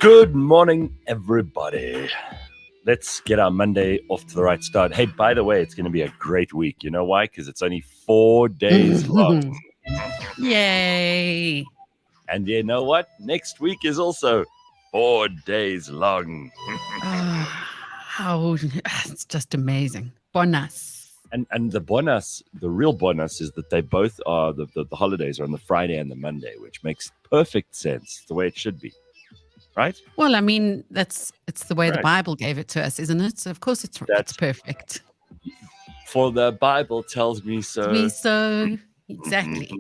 Good morning, everybody. Let's get our Monday off to the right start. Hey, by the way, it's going to be a great week. You know why? Because it's only 4 days long. Yay. And you know what? Next week is also 4 days long. It's just amazing. Bonus. And the bonus, the real bonus, is that they both are, the holidays are on the Friday and the Monday, which makes perfect sense, the way it should be. Right? Well, I mean, it's the way Right. the Bible gave it to us, isn't it? So of course it's perfect. For the Bible tells me so. Exactly.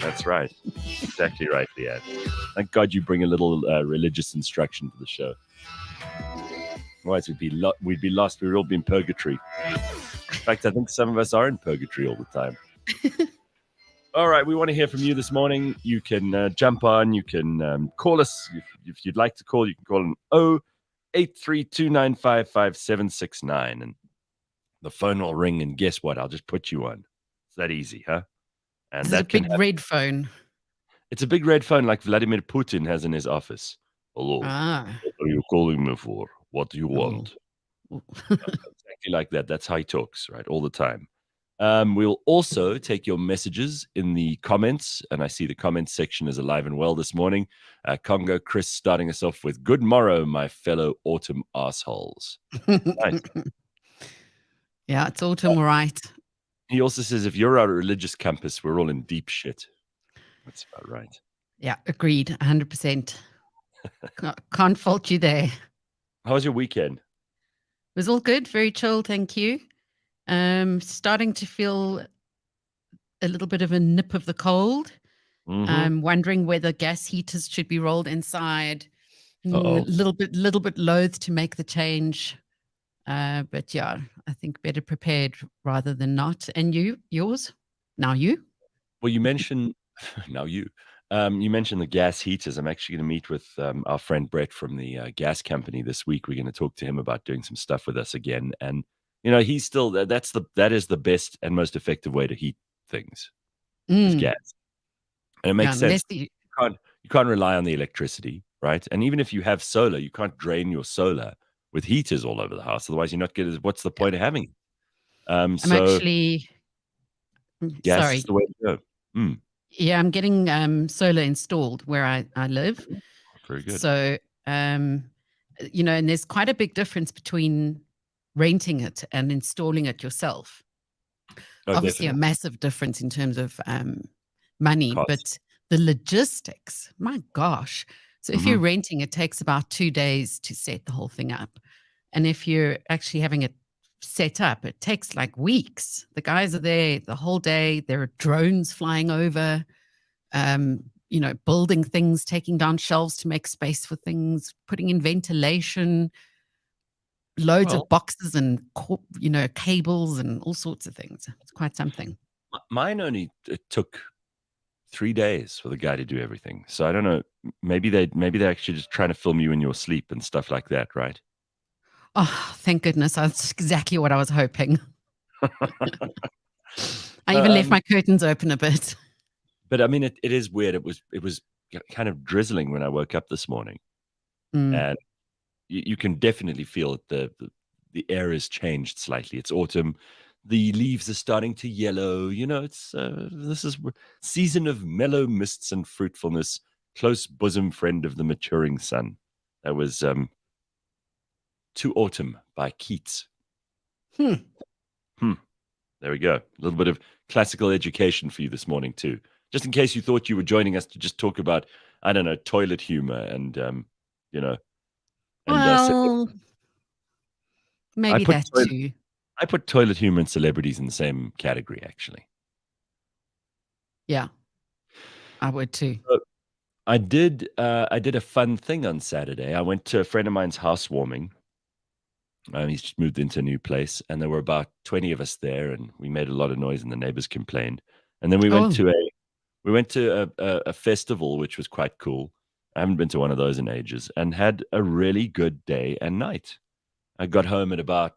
That's right. Exactly right, Leigh-Ann. Thank God you bring a little religious instruction to the show. Otherwise, we'd be lost. We'd all be in purgatory. In fact, I think some of us are in purgatory all the time. All right, we want to hear from you this morning. You can jump on. You can call us if you'd like to call. You can call on 0832955769, and the phone will ring. And guess what? I'll just put you on. It's that easy, huh? And It's a big red phone. It's a big red phone like Vladimir Putin has in his office. Hello. What are you calling me for? What do you want? Exactly like that. That's how he talks, right? All the time. We'll also take your messages in the comments, and I see the comments section is alive and well this morning. Congo Chris starting us off with, "Good morrow, my fellow autumn assholes." Nice. Yeah, it's autumn, right? He also says, if you're our religious campus, we're all in deep shit. That's about right. Yeah, agreed, 100%. Can't fault you there. How was your weekend? It was all good, very chill, thank you. Starting to feel a little bit of a nip of the cold. I'm wondering whether gas heaters should be rolled inside. A little bit loath to make the change. But yeah, I think better prepared rather than not. And yours? Now you? Well, you mentioned you mentioned the gas heaters. I'm actually going to meet with our friend Brett from the gas company this week. We're going to talk to him about doing some stuff with us again. And you know, he's still that is the best and most effective way to heat things is gas, and it makes sense. You can't rely on the electricity, right? And even if you have solar, you can't drain your solar with heaters all over the house. Otherwise, you're not getting. What's the point of having it? I'm actually gas sorry. is the way to go. Yeah, I'm getting solar installed where I live. Very good. So, you know, and there's quite a big difference between renting it and installing it yourself. Obviously, definitely. a massive difference in terms of money, Cost. but the logistics, my gosh. So if you're renting, it takes about 2 days to set the whole thing up. And if you're actually having it set up, it takes like weeks. The guys are there the whole day. There are drones flying over, you know, building things, taking down shelves to make space for things, putting in ventilation, loads of boxes and, you know, cables and all sorts of things. It's quite something. Mine only took 3 days for the guy to do everything. So I don't know. Maybe they're actually just trying to film you in your sleep and stuff like that, right? Oh, thank goodness. That's exactly what I was hoping. I even left my curtains open a bit. But I mean, it is weird. It was kind of drizzling when I woke up this morning. And you can definitely feel that the air has changed slightly. It's autumn. The leaves are starting to yellow. You know, this is season of mellow mists and fruitfulness. Close bosom friend of the maturing sun. That was To Autumn by Keats. There we go. A little bit of classical education for you this morning too. Just in case you thought you were joining us to just talk about, I don't know, toilet humor and you know. Well, maybe that too. I put toilet humor and celebrities in the same category, actually. Yeah, I would too. So I did a fun thing on Saturday. I went to a friend of mine's housewarming. He's just moved into a new place, and there were about 20 of us there, and we made a lot of noise, and the neighbors complained. And then we went to a festival, which was quite cool. I haven't been to one of those in ages, and had a really good day and night. I got home at about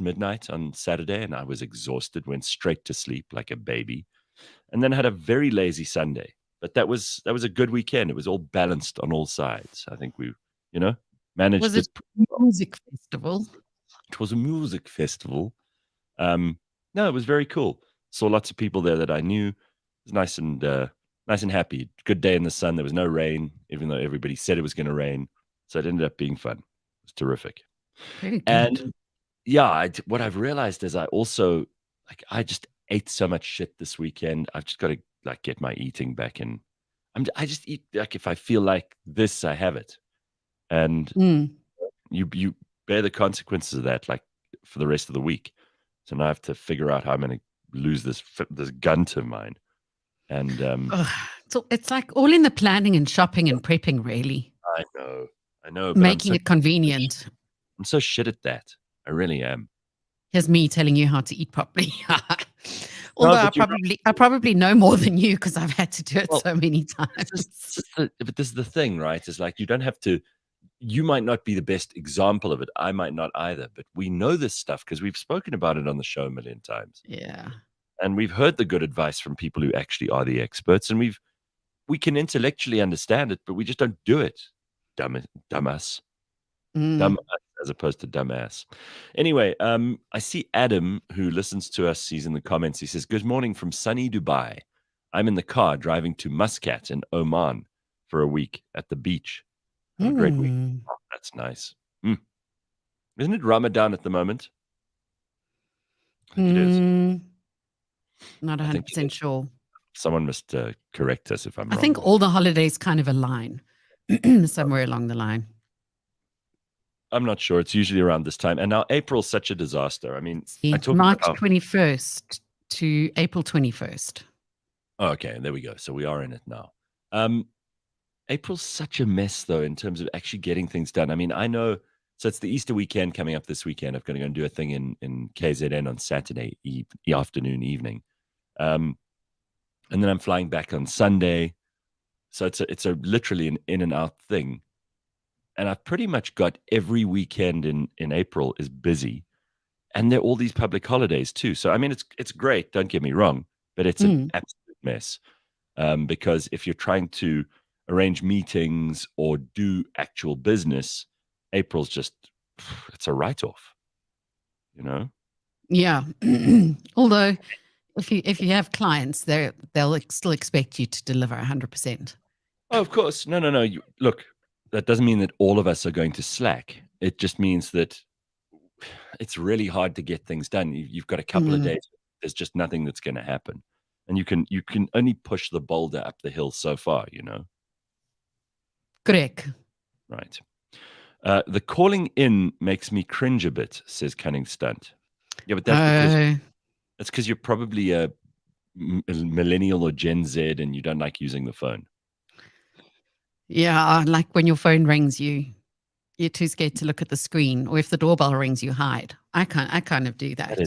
midnight on Saturday, and I was exhausted, went straight to sleep like a baby, and then had a very lazy Sunday. But that was a good weekend. It was all balanced on all sides. I think we, managed Was it. it a music festival? It was a music festival. No, it was very cool. Saw lots of people there that I knew. It was nice and happy. Good day in the sun. There was no rain, even though everybody said it was going to rain. So it ended up being fun. It was terrific. Very good. And yeah, what I've realized is I just ate so much shit this weekend. I've just got to get my eating back in. I just eat if I feel like this, I have it, and you bear the consequences of that for the rest of the week. So now I have to figure out how I'm going to lose this gunt of mine. And so it's like all in the planning and shopping and prepping, really. I know, but making it convenient. I'm so shit at that. I really am. Here's me telling you how to eat properly. Although I probably know more than you because I've had to do it so many times. But this is the thing, right? It's like you don't have to. You might not be the best example of it. I might not either. But we know this stuff because we've spoken about it on the show a million times. Yeah. And we've heard the good advice from people who actually are the experts, and we can intellectually understand it, but we just don't do it. Dumbass. Dumbass as opposed to dumbass. Anyway, I see Adam, who listens to us. He's in the comments. He says, "Good morning from sunny Dubai. I'm in the car driving to Muscat in Oman for a week at the beach. Have a great week." Oh, that's nice. Isn't it Ramadan at the moment? I think it is. Not 100% sure. Someone must correct us if I'm wrong. I think all the holidays kind of align somewhere along the line. I'm not sure. It's usually around this time. And now April's such a disaster. I mean, March 21st to April 21st. Oh, okay, there we go. So we are in it now. April's such a mess, though, in terms of actually getting things done. I mean, I know. So it's the Easter weekend coming up this weekend. I'm going to go and do a thing in KZN on Saturday afternoon, evening. And then I'm flying back on Sunday. So it's a literally an in and out thing. And I've pretty much got every weekend in April is busy. And there are all these public holidays too. So, I mean, it's great. Don't get me wrong. But it's an absolute mess. Because if you're trying to arrange meetings or do actual business, April's just, it's a write-off, Yeah. Although if you have clients, they'll still expect you to deliver 100%. Oh, of course. No. Look, that doesn't mean that all of us are going to slack. It just means that it's really hard to get things done. You've got a couple of days. There's just nothing that's going to happen. And you can only push the boulder up the hill so far, Correct. Right. The calling in makes me cringe a bit, says Cunning Stunt. Yeah, but that's because you're probably a millennial or Gen Z and you don't like using the phone. Yeah, like when your phone rings, you're too scared to look at the screen, or if the doorbell rings, you hide. I kind of do that.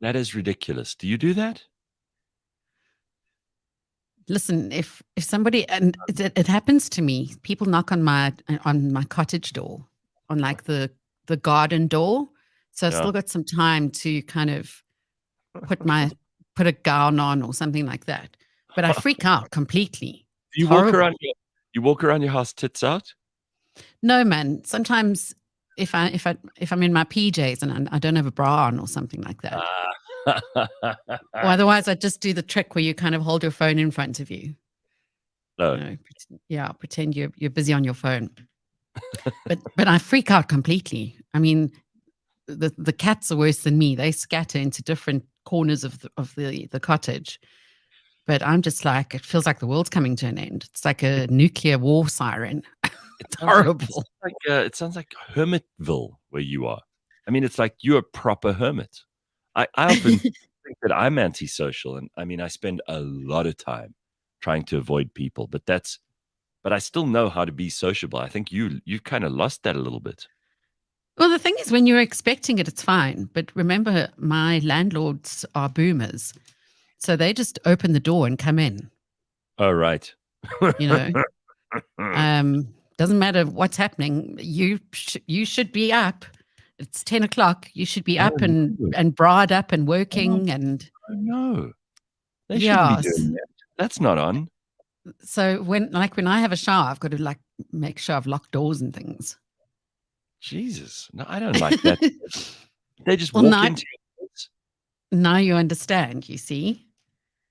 That is ridiculous. Do you do that? Listen, if somebody, and it happens to me, people knock on my cottage door, on like the garden door. So I've still got some time to kind of put a gown on or something like that. But I freak out completely. Do you walk around? You walk around your house tits out? No, man. Sometimes if I'm in my PJs and I don't have a bra on or something like that. Or otherwise, I just do the trick where you kind of hold your phone in front of you. No. Pretend you're busy on your phone. but I freak out completely. I mean, the cats are worse than me. They scatter into different corners of the cottage. But I'm just like, it feels like the world's coming to an end. It's like a nuclear war siren. It's horrible. It sounds like Hermitville where you are. I mean, it's like you're a proper hermit. I often think that I'm antisocial, and I mean, I spend a lot of time trying to avoid people, but I still know how to be sociable. I think you've kind of lost that a little bit. Well, the thing is, when you're expecting it, it's fine. But remember, my landlords are boomers. So they just open the door and come in. Oh, right. Doesn't matter what's happening. You should be up. It's 10 o'clock. You should be up and bra'd up and working. And no, they shouldn't be doing that. That's not on. So when I have a shower, I've got to like make sure I've locked doors and things. Jesus. No, I don't like that. They just Well, walk into your place. now you understand, you see?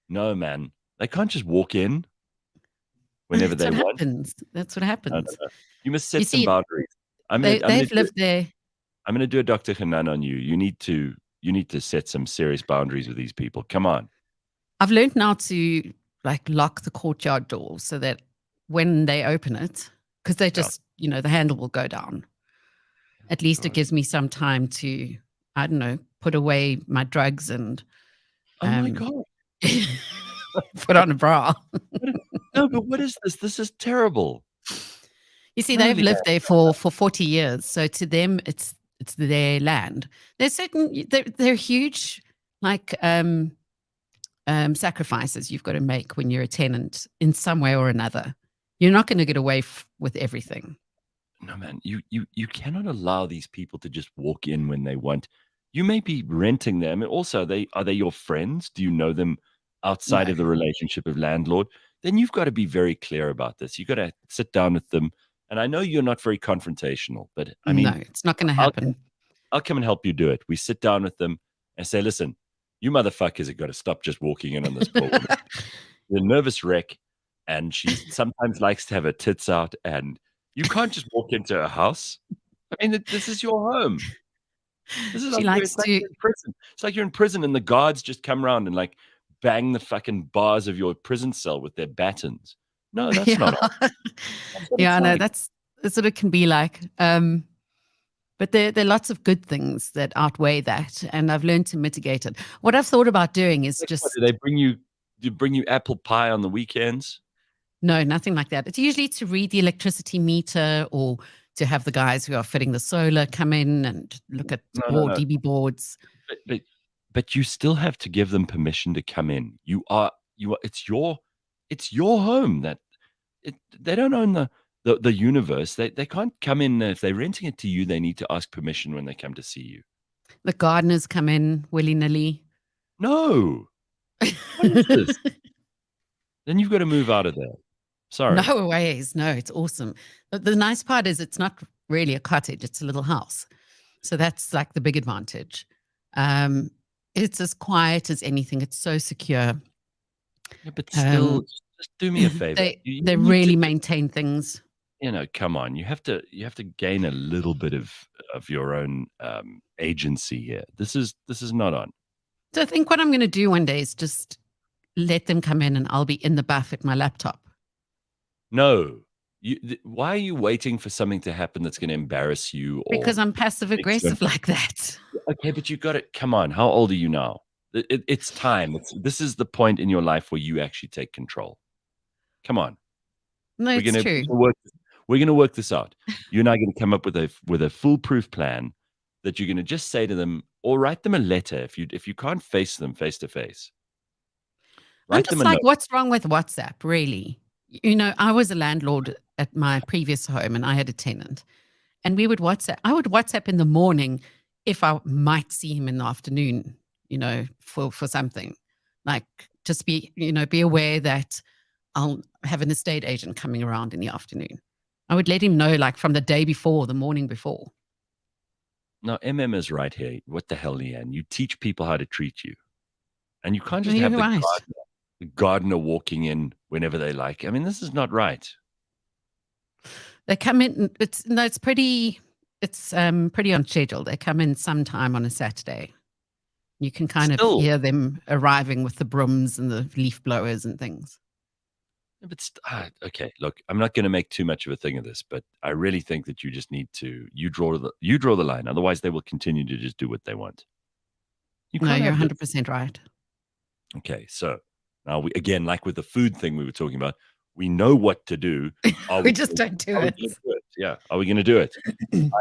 No, man. They can't just walk in whenever That's they what want. happens. That's what No, no, happens. no. You must You set some see, boundaries. I'm gonna they've do lived there. I'm gonna do a Dr. Hanan on you. You need to set some serious boundaries with these people. Come on. I've learned now to like lock the courtyard door so that when they open it, because they Yeah. just, the handle will go down. At least it God. gives me some time to, I don't know, put away my drugs and Oh my um, God. put on a bra. No, but what is this? This is terrible. You see, No, they've lived Leanne. there for 40 years, so to them, it's their land. There's they're huge, like sacrifices you've got to make when you're a tenant in some way or another. You're not going to get away with everything. No, man. You cannot allow these people to just walk in when they want. You may be renting them. And also, are they your friends? Do you know them outside No, of the relationship of landlord? Then you've got to be very clear about this. You've got to sit down with them. And I know you're not very confrontational, but I no, mean, it's not going to I'll happen. I'll come and help you do it. We sit down with them and say, listen, you motherfuckers have got to stop just walking in on this poor woman. You're a nervous wreck, and she sometimes likes to have her tits out, and you can't just walk into a house. I mean, this is your home. This is She like likes it's like to, you're in prison. It's like you're in prison, and the guards just come around and like bang the fucking bars of your prison cell with their batons. No, that's yeah, not on. That's what yeah. it's No, like. that's what it can be like. But there are lots of good things that outweigh that, and I've learned to mitigate it. What I've thought about doing is Like, what, do just they bring you? Do bring you apple pie on the weekends? no, nothing like that. It's usually to read the electricity meter or to have the guys who are fitting the solar come in and look at No, no, no. DB boards. But, but but you still have to give them permission to come in. You are it's your home. They don't own the universe. They can't come in if they're renting it to you. They need to ask permission when they come to see you. The gardeners come in willy nilly. No, what is this? Then you've got to move out of there. Sorry. No ways. No, it's awesome. But the nice part is it's not really a cottage, it's a little house. So that's like the big advantage. Um, it's as quiet as anything. It's so secure. Yeah, but still, Um, just do me a favor. they You they need to, really maintain things. come on. You have to gain a little bit of your own agency here. This is not on. So I think what I'm going to do one day is just let them come in and I'll be in the bath at my laptop. No. Why are you waiting for something to happen that's going to embarrass you or Because I'm passive make you aggressive like that. okay, but you got it. Come on. How old are you now? It's time. This is the point in your life where you actually take control. Come on. No, We're it's gonna true. work this out. You and I are gonna come up with a foolproof plan that you're gonna just say to them or write them a letter if you can't face them face to face. I'm Write them just a like, note. what's wrong with WhatsApp, really? I was a landlord at my previous home and I had a tenant. And we would WhatsApp. I would WhatsApp in the morning if I might see him in the afternoon, for something. Like just be aware that I'll have an estate agent coming around in the afternoon. I would let him know like from the day before, the morning before. Now, is right here. What the hell, Leanne? You teach people how to treat you. And you can't No, just you're have right. the gardener walking in whenever they like. I mean, this is not right. They come in. It's pretty. It's pretty unscheduled. They come in sometime on a Saturday. You can kind of Still, hear them arriving with the brooms and the leaf blowers and things. but okay. Look, I'm not going to make too much of a thing of this, but I really think that you just need to you draw the line. Otherwise, they will continue to just do what they want. You No, can't you're have this. 100% right. Okay, so now we again, like with the food thing we were talking about, we know what to do. Are We we? just don't do Are we it. going to do it? Yeah. Are we going to do it?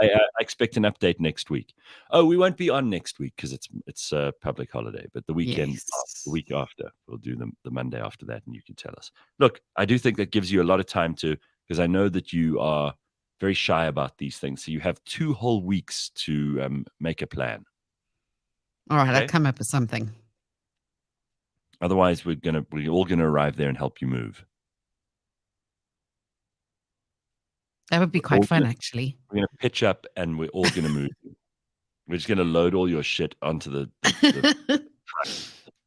I expect an update next week. Oh, we won't be on next week because it's a public holiday, but the Yes. week after, we'll do the Monday after that, and you can tell us. Look, I do think that gives you a lot of time because I know that you are very shy about these things. So you have 2 whole weeks to make a plan. All right, I'll Okay. come up with something. Otherwise, we're all gonna arrive there and help you move. That would be quite fun, actually. We're going to pitch up and we're all going to move. We're just going to load all your shit onto the truck.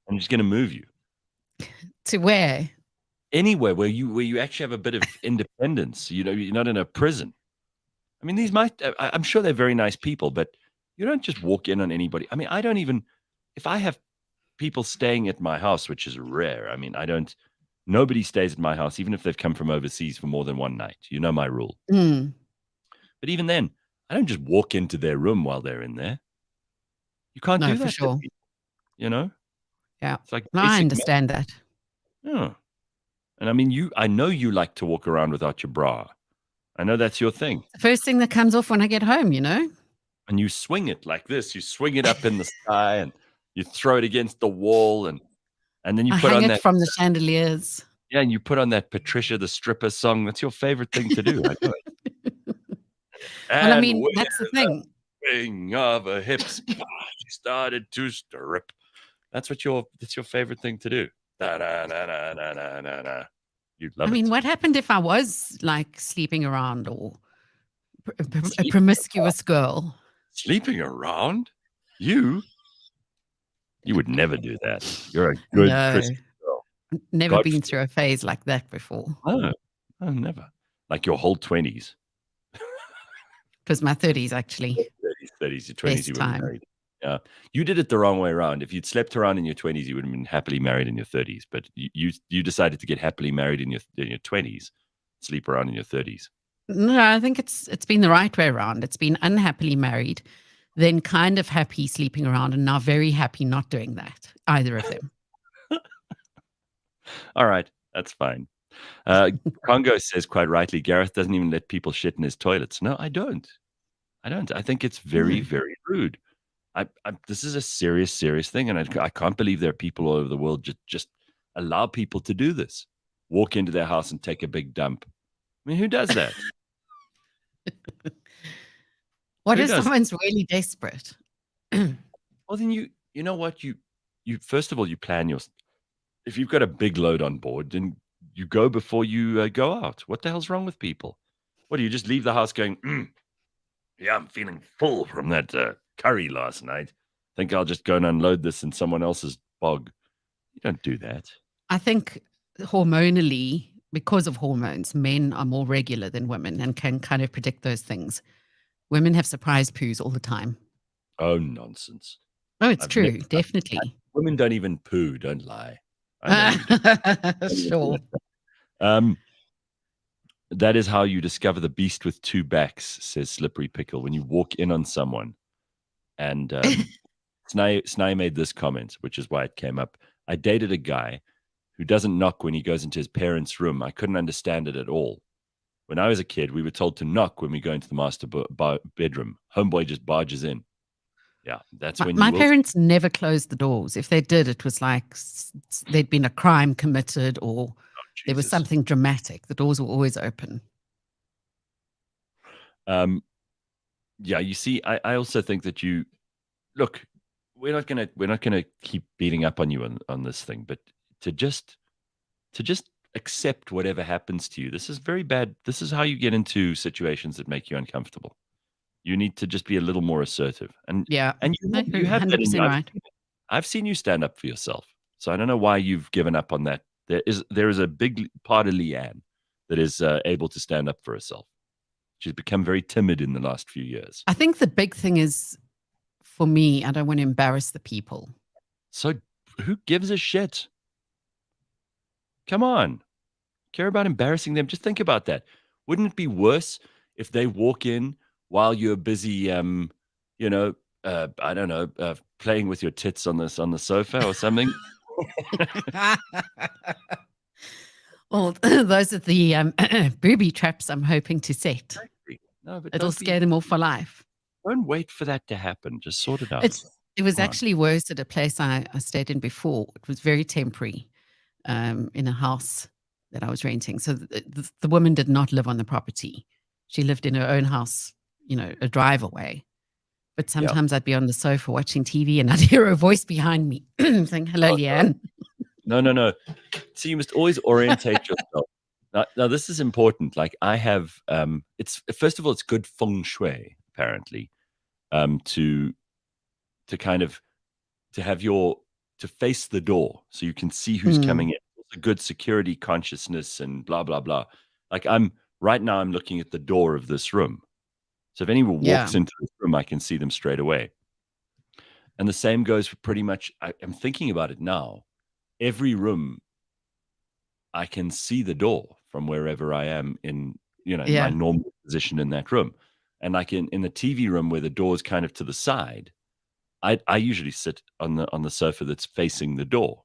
I'm just going to move you. To where? Anywhere where you actually have a bit of independence. You know, you're not in a prison. I mean, I'm sure they're very nice people, but you don't just walk in on anybody. I mean, I don't even, if I have people staying at my house, which is rare. I mean, nobody stays at my house, even if they've come from overseas for more than one night. You know my rule. Mm. But even then, I don't just walk into their room while they're in there. You can't do that. For sure. You know? Yeah. It's like no, I understand that. Yeah. And I mean, I know you like to walk around without your bra. I know that's your thing. The first thing that comes off when I get home, you know? And you swing it like this. You swing it up in the sky and you throw it against the wall and then you put hang on it that from the chandeliers. Yeah, and you put on that Patricia the Stripper song. That's your favorite thing to do. I know it. Well, I mean, that's the thing. Swing of her hips, she started to strip. That's your favorite thing to do. Da, da, da, da, da, da, da. You'd love it. I mean, what happened if I was like sleeping around or a promiscuous girl? Sleeping around? You would never do that. You're a good Christian girl. Never been through a phase like that before. Oh, never. Like your whole 20s. It was my 30s, actually. 30s, your 20s, you were married. Yeah, you did it the wrong way around. If you'd slept around in your 20s, you would have been happily married in your 30s. But you decided to get happily married in your 20s, sleep around in your 30s. No, I think it's been the right way around. It's been unhappily married, then kind of happy sleeping around, and now very happy not doing that, either of them. All right, that's fine. Congo says quite rightly, Gareth doesn't even let people shit in his toilets. No, I don't. I think it's very, very rude. This is a serious thing, and I can't believe there are people all over the world just allow people to do this. Walk into their house and take a big dump. I mean, who does that? What if someone's really desperate? Well, then you know what? You first of all, you plan your. If you've got a big load on board, then you go before you go out. What the hell's wrong with people? What do you just leave the house going? Yeah, I'm feeling full from that curry last night. Think I'll just go and unload this in someone else's bog. You don't do that. I think hormonally, because of hormones, men are more regular than women and can kind of predict those things. Women have surprise poos all the time. Oh, nonsense. Oh, it's true. Definitely. Women don't even poo. Don't lie. Sure. That is how you discover the beast with two backs, says Slippery Pickle. When you walk in on someone, and Snai made this comment, which is why it came up. I dated a guy who doesn't knock when he goes into his parents' room. I couldn't understand it at all. When I was a kid, we were told to knock when we go into the master bedroom. Homeboy just barges in. Yeah, that's when my parents never closed the doors. If they did, it was like there'd been a crime committed or there was something dramatic. The doors were always open. Yeah, you see, I also think that look, we're not gonna keep beating up on you on this thing, but to just accept whatever happens to you. This is very bad. This is how you get into situations that make you uncomfortable. You need to just be a little more assertive. And you have 100% right. I've seen you stand up for yourself. So I don't know why you've given up on that. There is a big part of Leigh-Ann that is able to stand up for herself. She's become very timid in the last few years. I think the big thing is, for me, I don't want to embarrass the people. So who gives a shit? Come on. Care about embarrassing them? Just think about that. Wouldn't it be worse if they walk in while you're busy, I don't know, playing with your tits on the sofa or something? Well, those are the booby traps I'm hoping to set. Exactly. No, but it'll scare them off for life. Don't wait for that to happen. Just sort it out. It was actually worse at a place I stayed in before. It was very temporary, in a house that I was renting. So the woman did not live on the property. She lived in her own house, a drive away. But sometimes I'd be on the sofa watching TV and I'd hear a voice behind me saying, "Hello, Leigh-Ann." No. So you must always orientate yourself. Now this is important. Like I have, it's first of all, it's good feng shui apparently, to kind of to have to face the door so you can see who's coming in. It's a good security consciousness and blah blah blah. Like right now, I'm looking at the door of this room, so if anyone Yeah. walks into this room, I can see them straight away. And the same goes for pretty much. I'm thinking about it now. Every room, I can see the door from wherever I am in my Yeah. normal position in that room. And like in the TV room where the door is kind of to the side, I usually sit on the sofa that's facing the door.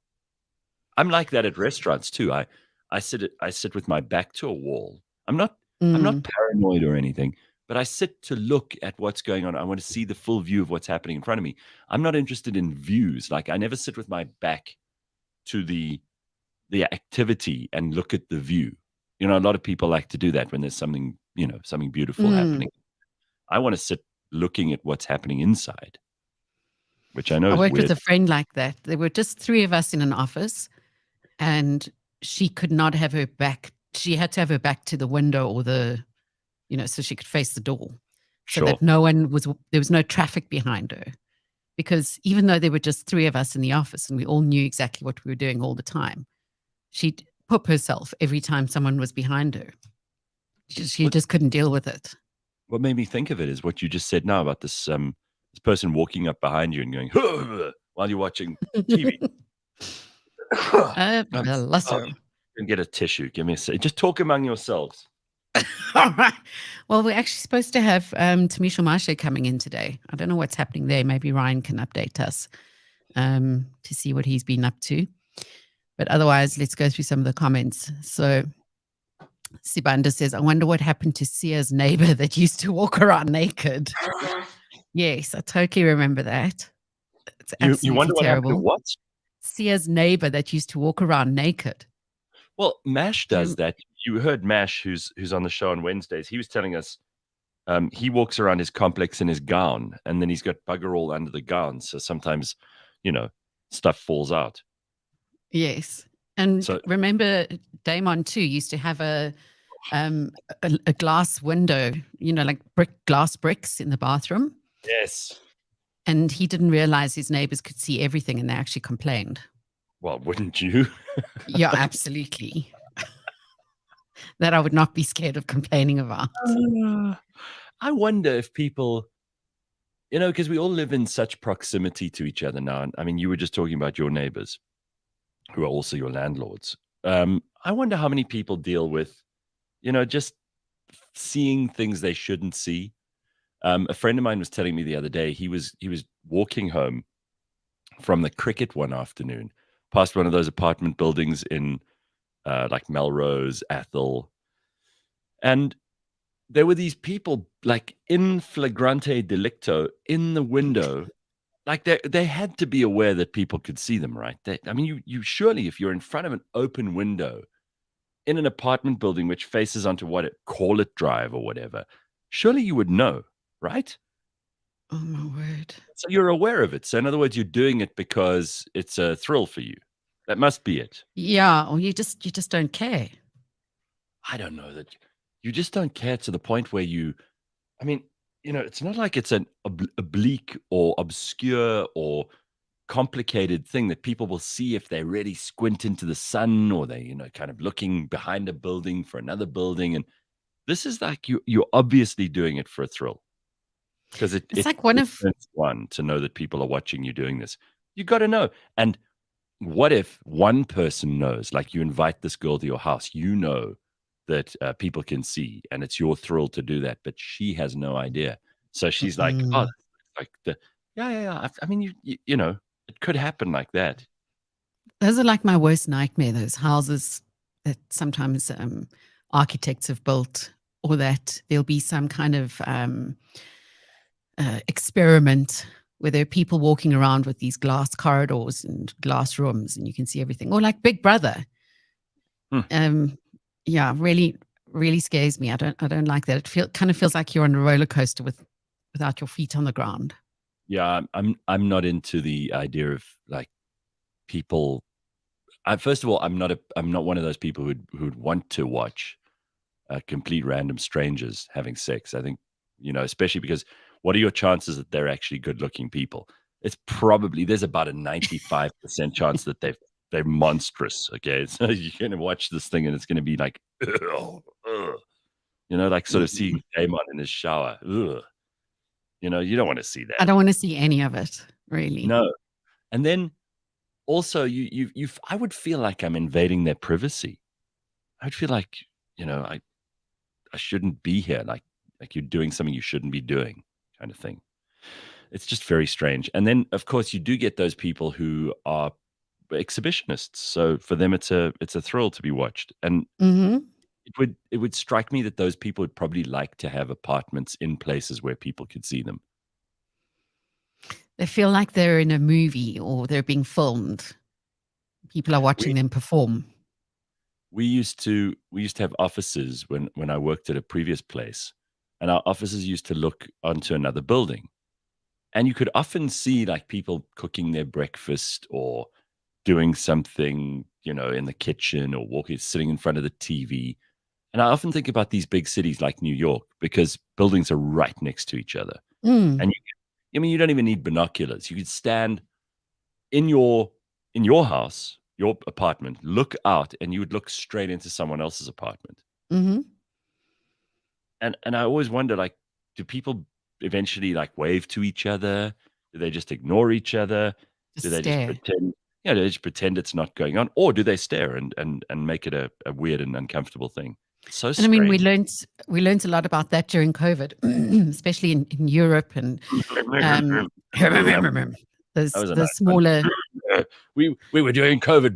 I'm like that at restaurants too. I sit with my back to a wall. I'm not Mm. paranoid or anything, but I sit to look at what's going on. I want to see the full view of what's happening in front of me. I'm not interested in views. Like I never sit with my back to the activity and look at the view. A lot of people like to do that when there's something beautiful Mm. happening. I want to sit looking at what's happening inside, which I know I is worked with weird. a friend like that. There were just three of us in an office, and she could not have her back. She had to have her back to the window or so she could face the door, so Sure. that there was no traffic behind her. Because even though there were just three of us in the office and we all knew exactly what we were doing all the time, she'd poop herself every time someone was behind her. She What just couldn't deal with it. what made me think of it is what you just said now about this person walking up behind you and going while you're watching TV. Bless Oh, her. and get a tissue. Give me a second. Just talk among yourselves. All right. Well, we're actually supposed to have Tumisho Masha coming in today. I don't know what's happening there. Maybe Ryan can update us to see what he's been up to. But otherwise, let's go through some of the comments. So Sibanda says, I wonder what happened to Sia's neighbor that used to walk around naked. Yes, I totally remember that. It's You absolutely wonder what happened to terrible. what? Sia's neighbor that used to walk around naked. Well, Mash Do does you, that. You heard Mash, who's on the show on Wednesdays. He was telling us he walks around his complex in his gown, and then he's got bugger all under the gown. So sometimes, you know, stuff falls out. yes. And So remember, Damon too used to have um, a glass window, like glass bricks in the bathroom. yes. And he didn't realize his neighbors could see everything and they actually complained. Well, wouldn't you? Yeah, absolutely. That I would not be scared of complaining about. I wonder if people, because we all live in such proximity to each other now. I mean, you were just talking about your neighbors who are also your landlords. I wonder how many people deal with, just seeing things they shouldn't see. A friend of mine was telling me the other day, he was walking home from the cricket one afternoon, past one of those apartment buildings in like Melrose, Athol, and there were these people like in flagrante delicto in the window. Like they had to be aware that people could see them, right? I mean, you surely, if you're in front of an open window in an apartment building which faces onto call it drive or whatever, surely you would know, right? Oh my word. So you're aware of it. So in other words, you're doing it because it's a thrill for you. That must be it. Yeah, or you just don't care. I don't know that you just don't care to the point where I mean, it's not like it's an oblique or obscure or complicated thing that people will see if they really squint into the sun or they, kind of looking behind a building for another building. And this is like you're obviously doing it for a thrill because it, It's it, like one it of turns one to know that people are watching you doing this. You got to know. And what if one person knows, like you invite this girl to your house, that people can see and it's your thrill to do that, but she has no idea. So she's like, oh, mm, like yeah. I mean, it could happen like that. those are like my worst nightmare, those houses that sometimes architects have built, or that there'll be some kind of experiment where there are people walking around with these glass corridors and glass rooms and you can see everything, or like Big Brother. Hmm. Yeah, really, really scares me. I don't like that. It kind of feels like you're on a roller coaster without your feet on the ground. Yeah, I'm not into the idea of like people First of all, I'm not one of those people who'd want to watch complete random strangers having sex. I think, especially because what are your chances that they're actually good-looking people? There's about a 95% chance that they're monstrous. Okay, so you're gonna watch this thing and it's gonna be like, ugh, ugh. Like sort of seeing Damon in his shower. Ugh. You don't want to see I that. don't want to see any of it, really. No, and then also I would feel like I'm invading their privacy. I would feel like, I shouldn't be here, like you're doing something you shouldn't be doing, kind of thing. It's just very strange. And then, of course, you do get those people who are exhibitionists. So for them, it's a thrill to be watched. And Hmm. it would strike me that those people would probably like to have apartments in places where people could see them. They feel like they're in a movie or they're being filmed. People are We watching them perform. we used to have offices when I worked at a previous place, and our offices used to look onto another building. And you could often see like people cooking their breakfast or doing something, in the kitchen or sitting in front of the TV. And I often think about these big cities like New York because buildings are right next to each other. Mm, And you don't even need binoculars. You could stand in your house, your apartment, look out, and you would look straight into someone else's apartment. hmm. And I always wonder, like, do people eventually like wave to each other? Do they just ignore each other? Do Just they just stare. pretend? Yeah, they just pretend it's not going on, or do they stare and make it a weird and uncomfortable thing? It's so And I mean, we strange. learned a lot about that during COVID, especially in Europe and um, That was a the nice one. smaller We were doing COVID.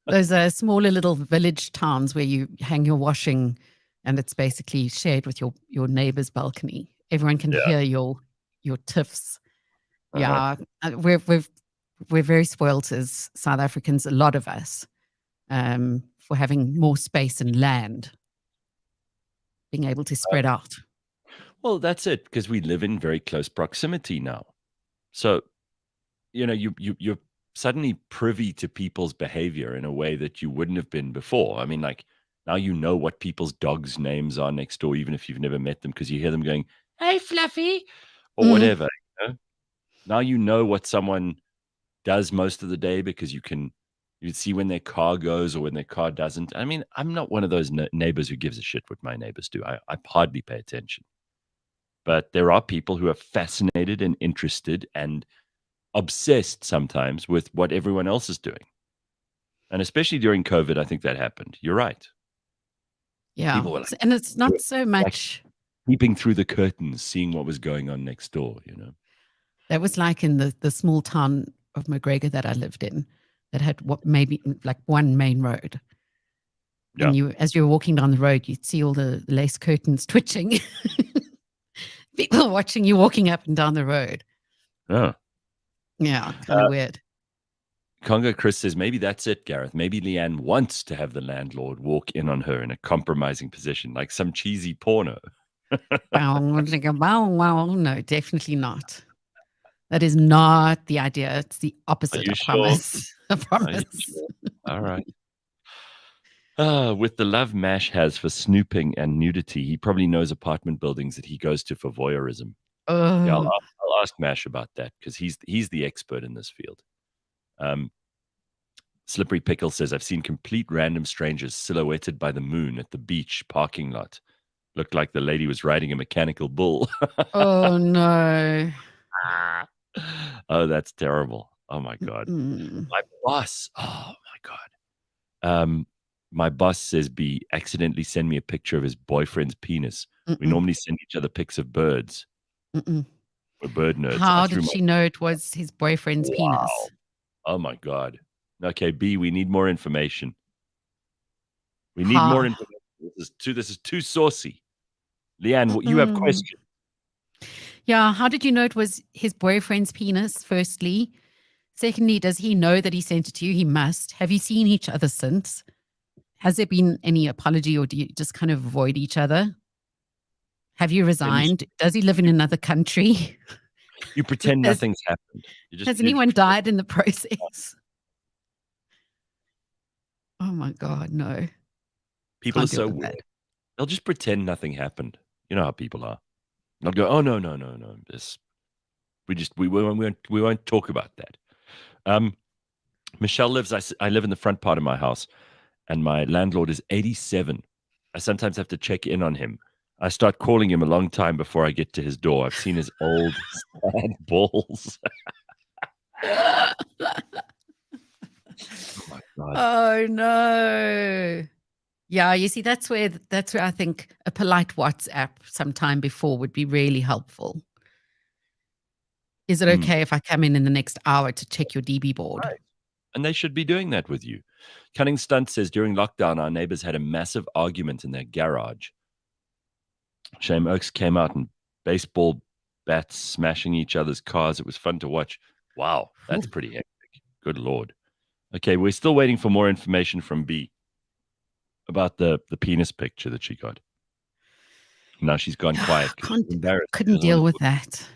those smaller little village towns where you hang your washing, and it's basically shared with your neighbor's balcony. Everyone can Yeah. hear your tiffs. Uh-huh. Yeah, we're very spoilt as South Africans. A lot of us for having more space and land, being able to spread out. Well, that's it, because we live in very close proximity now. So, you're suddenly privy to people's behavior in a way that you wouldn't have been before. I mean, like, now you know what people's dogs' names are next door, even if you've never met them, because you hear them going, "Hey, Fluffy," or Mm, whatever. Now you know what someone does most of the day because you see when their car goes or when their car doesn't. I mean, I'm not one of those neighbors who gives a shit what my neighbors do. I hardly pay attention. But there are people who are fascinated and interested and obsessed sometimes with what everyone else is doing. And especially during COVID, I think that happened. You're right. yeah, People were like, and it's they not were so like much. peeping through the curtains, seeing what was going on next door. That was like in the small town of McGregor that I lived in, that had what maybe like one main road. Yeah. And as you were walking down the road, you'd see all the lace curtains twitching. People watching you walking up and down the road. Yeah. Yeah, kind of weird. Congo Chris says, maybe that's it, Gareth. Maybe Leigh-Ann wants to have the landlord walk in on her in a compromising position, like some cheesy porno. No, definitely not. That is not the idea. It's the Are opposite, you I sure? promise. I Are you promise. sure? All right. With the love Mash has for snooping and nudity, he probably knows apartment buildings that he goes to for voyeurism. Yeah, I'll, Oh, I'll ask Mash about that because he's the expert in this field. Um, Slippery Pickle says, I've seen complete random strangers silhouetted by the moon at the beach parking lot. Looked like the lady was riding a mechanical bull. oh no. Oh, that's terrible. Oh my God. Mm, My boss. Oh my God. My boss says B accidentally send me a picture of his boyfriend's penis. We mm-mm, normally send each other pics of birds. mm-mm. We're bird nerds. I How threw did my she know it was his boyfriend's wow. penis? Oh my God. Okay, B, we need more information. We need more How? information. This is too saucy. Leigh-Ann, you have Mm. questions. Yeah, how did you know it was his boyfriend's penis, firstly? Secondly, does he know that he sent it to you? He must. Have you seen each other since? Has there been any apology, or do you just kind of avoid each other? Have you And resigned? Does he live in another country? you pretend Has nothing's happened. You just has anyone pretend. died in the process? Oh my God, no. People are Can't deal so with weird. that. They'll just pretend nothing happened. You know how people are. They'll go, "Oh, no, no, no, no. This we won't talk about that." Um, Michelle lives. I live in the front part of my house, and my landlord is 87. I sometimes have to check in on him. I start calling him a long time before I get to his door. I've seen his old sad balls. Oh my god. Oh no. Yeah, you see, that's where I think a polite WhatsApp sometime before would be really helpful. Is it Mm, okay if I come in the next hour to check your DB board? right. And they should be doing that with you. Cunning Stunt says during lockdown, our neighbors had a massive argument in their garage. Shame Oaks came out and baseball bats smashing each other's cars. It was fun to watch. Wow, that's Ooh. pretty hectic. Good Lord. Okay, we're still waiting for more information from B about the penis picture that she got. Now she's gone quiet because she's Can't embarrassed. She couldn't doesn't want deal to with talk. that.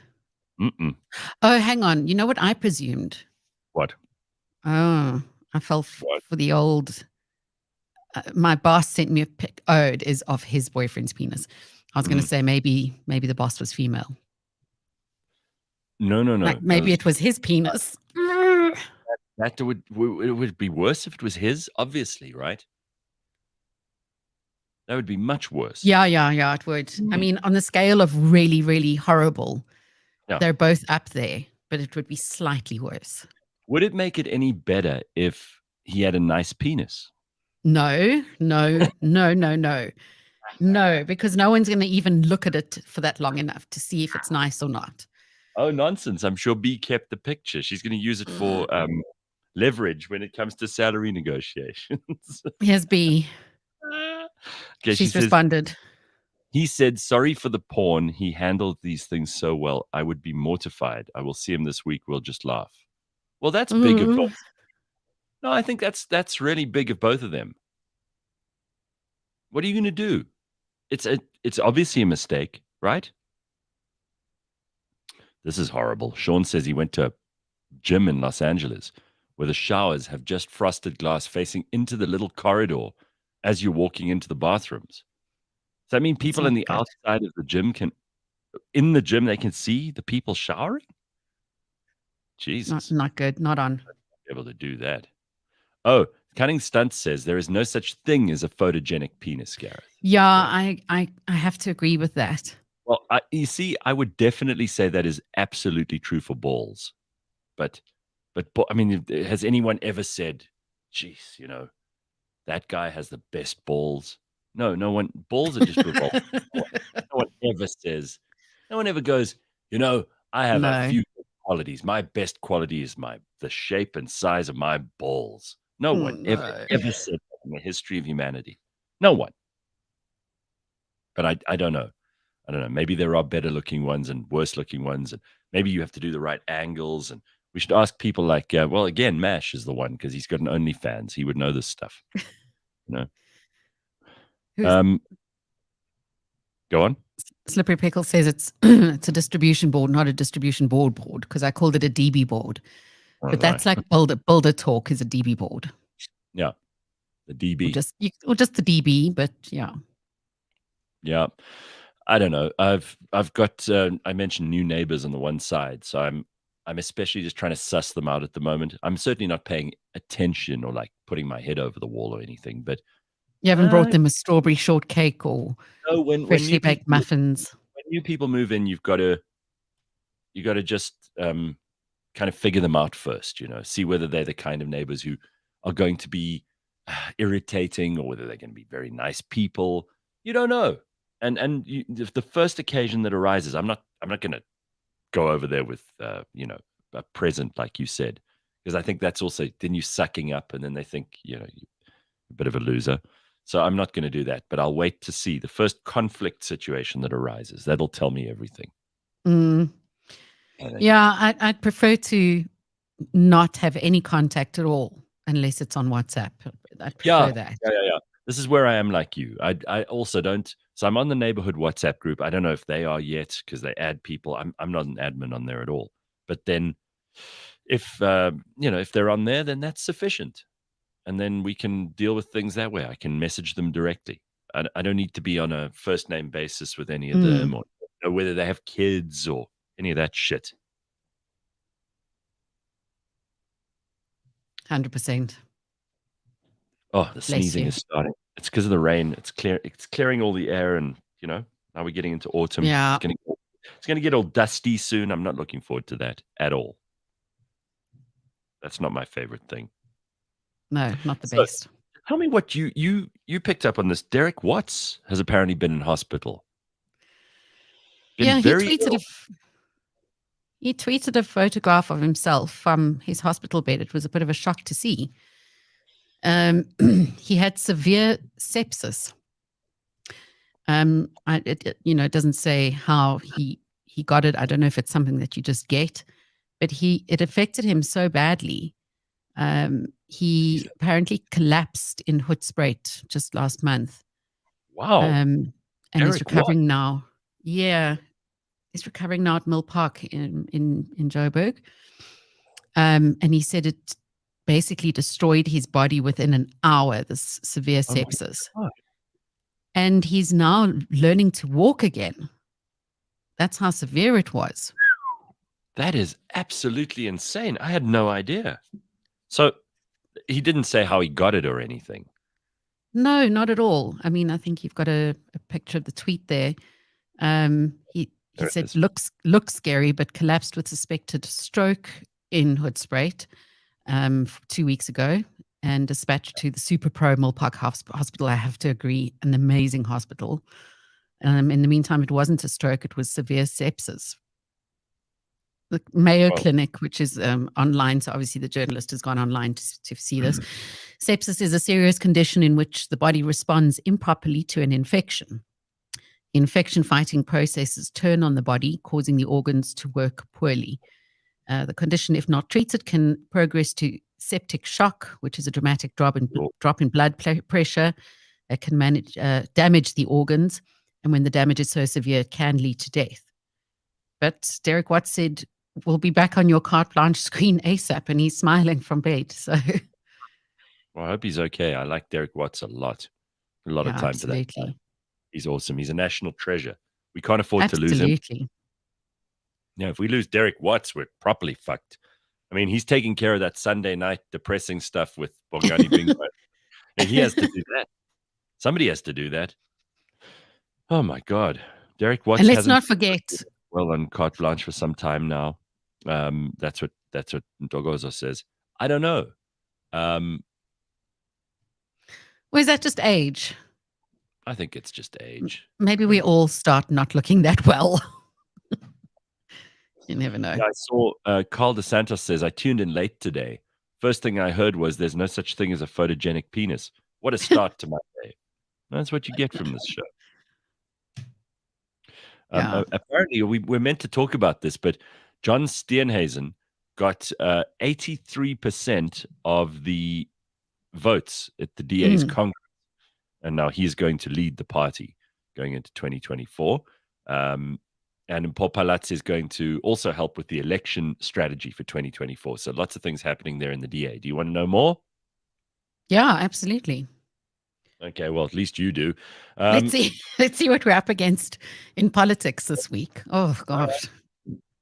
Mm-mm. Oh, hang on. You know what I presumed? What? Oh, I fell What? for the old. My boss sent me a pic. Oh, it is of his boyfriend's penis. I was going to Mm. say maybe the boss was female. No, no, Like no. maybe it was his penis. That would be worse if it was his, obviously, right? That would be much worse. Yeah, it would. I Mm. mean, on the scale of really, really horrible, Yeah. they're both up there, but it would be slightly worse. Would it make it any better if he had a nice penis? No, no, no, no, no. No, because no one's going to even look at it for that long enough to see if it's nice or not. Oh, nonsense. I'm sure B kept the picture. She's going to use it for leverage when it comes to salary negotiations. Here's B. Okay, she She's says, responded. he said, sorry for the porn. He handled these things so well. I would be mortified. I will see him this week. We'll just laugh. Well, that's big of both. Mm. No, I think that's really big of both of them. What are you going to do? It's obviously a mistake, right? This is horrible. Sean says he went to a gym in Los Angeles where the showers have just frosted glass facing into the little corridor as you're walking into the bathrooms. Does that mean It's people in not the good. outside of the gym in the gym, they can see the people showering? Not Jesus, not good. Not on. able to do that. Oh, Cunning Stunt says there is no such thing as a photogenic penis, Gareth. Yeah, Yeah. I have to agree with that. Well, you see, I would definitely say that is absolutely true for balls. But, I mean, has anyone ever said, geez, that guy has the best balls? No, no one. Balls are just revolving. No one ever says, no one ever goes, I have a No. few good qualities. My best quality is the shape and size of my balls. No one ever, No. ever said that in the history of humanity. No one. But I don't know. I don't know. Maybe there are better looking ones and worse looking ones, and maybe you have to do the right angles. And we should ask people like, well, again, Mash is the one because he's got an OnlyFans. He would know this stuff. You know. Who's Um, go on. Slippery Pickle says it's it's a distribution board, not a distribution board because I called it a DB board. All But right. that's like builder talk is a DB board. Yeah, the Or DB. just the DB, but yeah. Yeah, I don't know. I've got I mentioned new neighbors on the one side, so I'm especially just trying to suss them out at the moment. I'm certainly not paying attention or like putting my head over the wall or anything, but You haven't uh, brought them a strawberry shortcake or no, when freshly new baked people muffins. when new people move in, you got to just kind of figure them out first. See whether they're the kind of neighbors who are going to be irritating or whether they're going to be very nice people. You don't know. And if the first occasion that arises, I'm not going to go over there with a present like you said, because I think that's also then you sucking up, and then they think you're a bit of a loser. So I'm not going to do that, but I'll wait to see the first conflict situation that arises. That'll tell me everything. Mm. I think. Yeah, I'd prefer to not have any contact at all unless it's on WhatsApp. I'd Yeah, prefer that. yeah. This is where I am like you. I also don't. So I'm on the neighborhood WhatsApp group. I don't know if they are yet because they add people. I'm not an admin on there at all. But then, if if they're on there, then that's sufficient. and then we can deal with things that way. I can message them directly. I don't need to be on a first name basis with any of them, or know whether they have kids or any of that shit. 100%. Oh, the sneezing is starting. It's because of the rain. It's clearing all the air, and now we're getting into autumn. Yeah. It's going to get all dusty soon. I'm not looking forward to that at all. That's not my favorite thing. No, not the best. Tell me what you picked up on this. Derek Watts has apparently been in hospital. He tweeted a photograph of himself from his hospital bed. It was a bit of a shock to see. He had severe sepsis. It doesn't say how he got it. I don't know if it's something that you just get, but it affected him so badly. He apparently collapsed in Hoedspruit just last month. Wow. And he's recovering now. Yeah. He's recovering now at Mill Park in Joburg. And he said it basically destroyed his body within an hour, this severe sepsis. And he's now learning to walk again. That's how severe it was. That is absolutely insane. I had no idea. So he didn't say how he got it or anything. No, not at all. I mean, I think you've got a picture of the tweet there. He said, looks scary, but collapsed with suspected stroke in Hoedspruit 2 weeks ago and dispatched to the Super Pro Mill Park Hospital. I have to agree, an amazing hospital. In the meantime, it wasn't a stroke, it was severe sepsis. The Mayo Clinic, which is online, so obviously the journalist has gone online to see this. Sepsis is a serious condition in which the body responds improperly to an infection. Infection-fighting processes turn on the body, causing the organs to work poorly. The condition, if not treated, can progress to septic shock, which is a dramatic drop in blood pressure. It can damage the organs, and when the damage is so severe, it can lead to death. But Derek Watts said, "We'll be back on your carte blanche screen ASAP," and he's smiling from bed. So, well, I hope he's okay. I like Derek Watts a lot. A lot of time for that guy. He's awesome. He's a national treasure. We can't afford to lose him. Absolutely. Yeah, if we lose Derek Watts, we're properly fucked. I mean, he's taking care of that Sunday night depressing stuff with Bongani Bingo. And he has to do that. Somebody has to do that. Oh my God. Derek Watts and let's not forget on carte blanche for some time now. That's what Ntogozo says. I don't know. Or is that just age? I think it's just age. Maybe we all start not looking that well. You never know. Yeah, I saw Carl DeSantos says, I tuned in late today. First thing I heard was there's no such thing as a photogenic penis. What a start to my day. That's what you get from this show. Apparently, we're meant to talk about this, but John Steenhuisen got 83% of the votes at the DA's Congress. And now he's going to lead the party going into 2024. And Mpho Phalatse is going to also help with the election strategy for 2024. So lots of things happening there in the DA. Do you want to know more? Yeah, absolutely. Okay, well, at least you do. Let's see what we're up against in politics this week. Oh, gosh.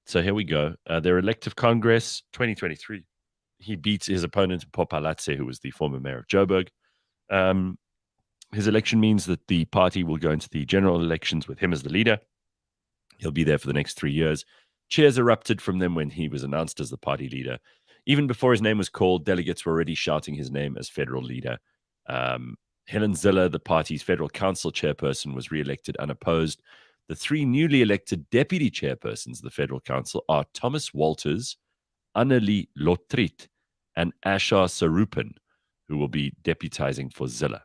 So here we go. Their elective Congress 2023. He beats his opponent, Mpho Phalatse, who was the former mayor of Joburg. His election means that the party will go into the general elections with him as the leader. He'll be there for the next 3 years. Cheers erupted from them when he was announced as the party leader. Even before his name was called, delegates were already shouting his name as federal leader. Helen Ziller, the party's federal council chairperson, was re-elected unopposed. The three newly elected deputy chairpersons of the federal council are Thomas Walters, Annelie Lotriet, and Ashar Sarupan, who will be deputizing for Ziller.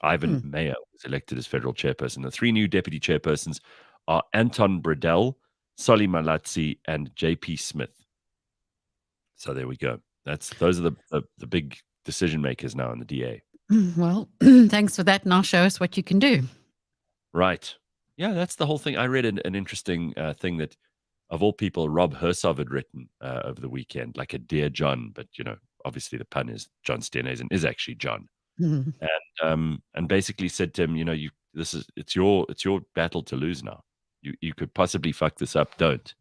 Ivan Mayer was elected as federal chairperson. The three new deputy chairpersons are Anton Bredell, Solly Malatsi, and J.P. Smith. So there we go. Those are the big decision makers now in the DA. Well, thanks for that. Now show us what you can do. Right. Yeah, that's the whole thing. I read an interesting thing that, of all people, Rob Hersov had written over the weekend, like a Dear John, but, obviously the pun is John Steenhuisen is actually John, Mhm. and basically said to him, it's your battle to lose now. You could possibly fuck this up. Don't,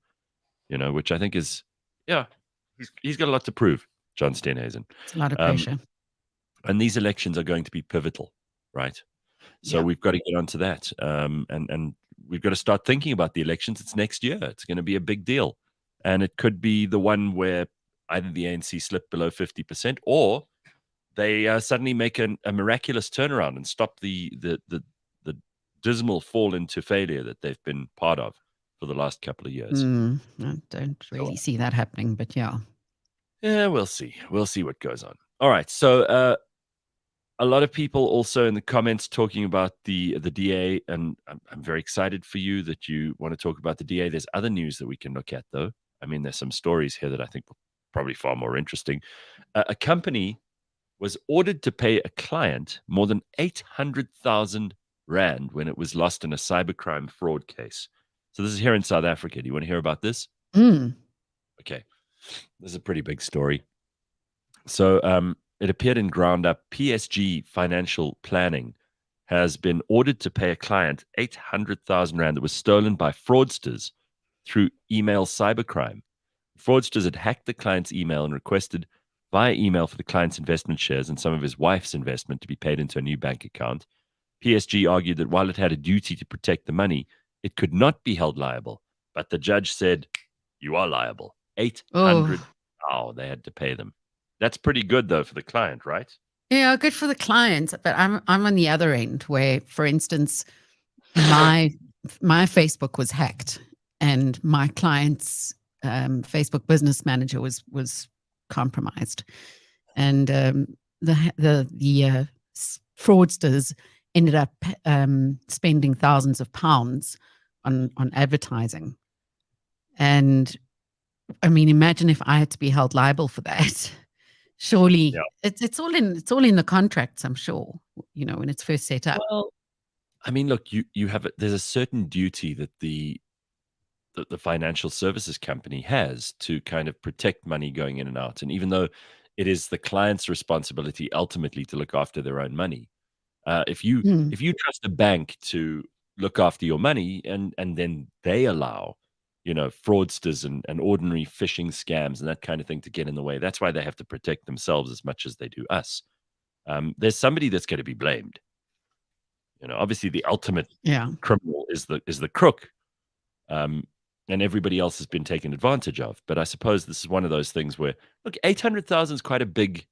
which I think is, yeah, he's got a lot to prove, John Steenhuisen. It's a lot of Um, pressure. and these elections are going to be pivotal, right? So Yeah. we've got to get onto that, and we've got to start thinking about the elections. It's next year. It's going to be a big deal, and it could be the one where either the ANC slip below 50%, or they suddenly make a miraculous turnaround and stop the dismal fall into failure that they've been part of for the last couple of years. I don't really see that happening, but yeah. Yeah, we'll see. We'll see what goes on. All right. So a lot of people also in the comments talking about the DA, and I'm very excited for you that you want to talk about the DA. There's other news that we can look at, though. I mean, there's some stories here that I think are probably far more interesting. A company was ordered to pay a client more than 800,000 Rand when it was lost in a cybercrime fraud case. So this is here in South Africa. Do you want to hear about this? Okay. This is a pretty big story. So it appeared in Ground Up. PSG Financial Planning has been ordered to pay a client 800,000 Rand that was stolen by fraudsters through email cybercrime. Fraudsters had hacked the client's email and requested via email for the client's investment shares and some of his wife's investment to be paid into a new bank account. PSG argued that while it had a duty to protect the money, it could not be held liable. But the judge said, you are liable. 800. Oh, they had to pay them. That's pretty good, though, for the client, right? Yeah, good for the client. But I'm on the other end where, for instance, my Facebook was hacked and my client's Facebook business manager was compromised, and the fraudsters ended up spending thousands of pounds on advertising. And I mean, imagine if I had to be held liable for that. Surely, it's all in the contracts, I'm sure. When it's first set up. Well, I mean, look, you have there's a certain duty that the financial services company has to kind of protect money going in and out. And even though it is the client's responsibility ultimately to look after their own money, if you trust a bank to look after your money and then they allow fraudsters and ordinary phishing scams and that kind of thing to get in the way, that's why they have to protect themselves as much as they do us. There's somebody that's going to be blamed. Obviously the ultimate criminal is the crook, and everybody else has been taken advantage of. But I suppose this is one of those things where, look, 800,000 is quite a big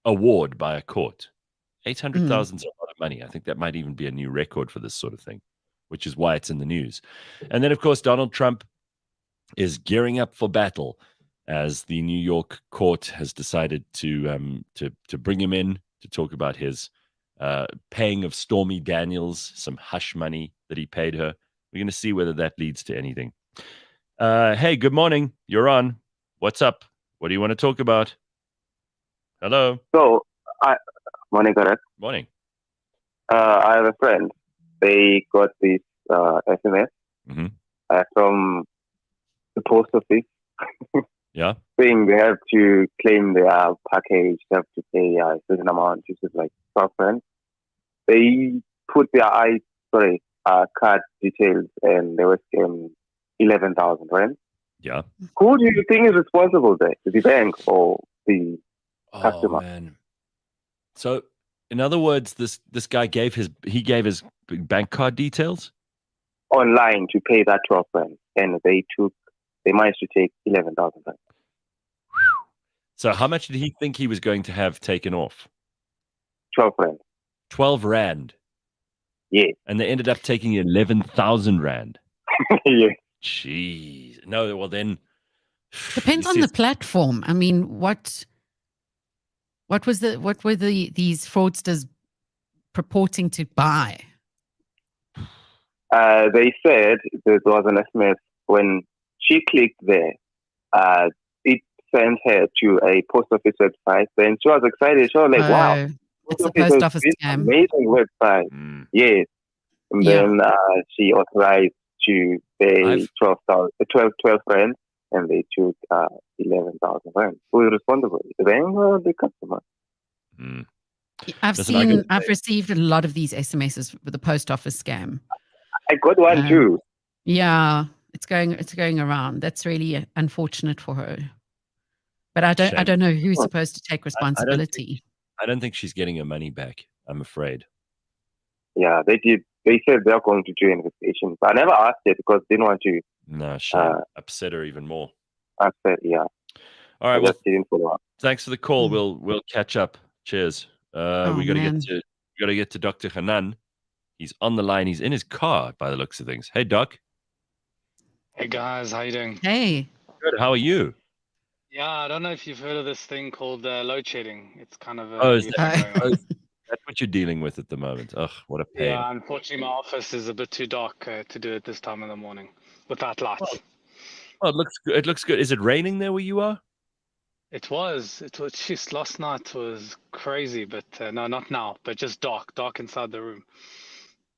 award by a court. 800,000 is a lot of money. I think that might even be a new record for this sort of thing, which is why it's in the news. And then, of course, Donald Trump is gearing up for battle as the New York court has decided to bring him in to talk about his paying of Stormy Daniels some hush money that he paid her. We're going to see whether that leads to anything. Hey, good morning. You're on. What's up? What do you want to talk about? Hello. So, morning, Gareth. Morning. I have a friend. They got this SMS from the post office. Yeah. Saying they have to claim their package, they have to pay a certain amount, which is like 12 Rand. They put their card details and they were scammed 11,000 Rand. Yeah. Who do you think is responsible there? The bank or the customer? Man. So, in other words, this guy gave his bank card details online to pay that 12 Rand, and they managed to take 11,000 Rand. So, how much did he think he was going to have taken off? 12 Rand. 12 Rand. Yeah. And they ended up taking 11,000 Rand. Yeah. Jeez. No, well then. Depends on the platform. I mean, what were these fraudsters purporting to buy? They said there was an SMS when she clicked there. It sent her to a post office website. Then she was excited. She was like, "Wow, it's a post office scam. Amazing website." Yes. And then she authorized to pay 12 Rand. and they took 11,000 rand. Who is responsible? Them or the customer? Mm. I've received a lot of these SMSs with the post office scam. I got one too. Yeah, it's going around. That's really unfortunate for her. But I don't know who's supposed to take responsibility. I don't think she's getting her money back, I'm afraid. Yeah, they did. They said they're going to do investigations. I never asked it because I didn't want to. No, shame. Upset her even more. Upset, yeah. All right. Well, didn't follow up. Thanks for the call. We'll catch up. Cheers. We got to get to Dr. Hanan. He's on the line. He's in his car by the looks of things. Hey, Doc. Hey guys, how you doing? Hey. Good. How are you? Yeah, I don't know if you've heard of this thing called load shedding. It's kind of that's what you're dealing with at the moment. Ugh, what a pain. Yeah, unfortunately, my office is a bit too dark to do it this time in the morning without lights. Well, it looks good. It looks good. Is it raining there where you are? It was. Just last night was crazy, but no, not now. But just dark inside the room.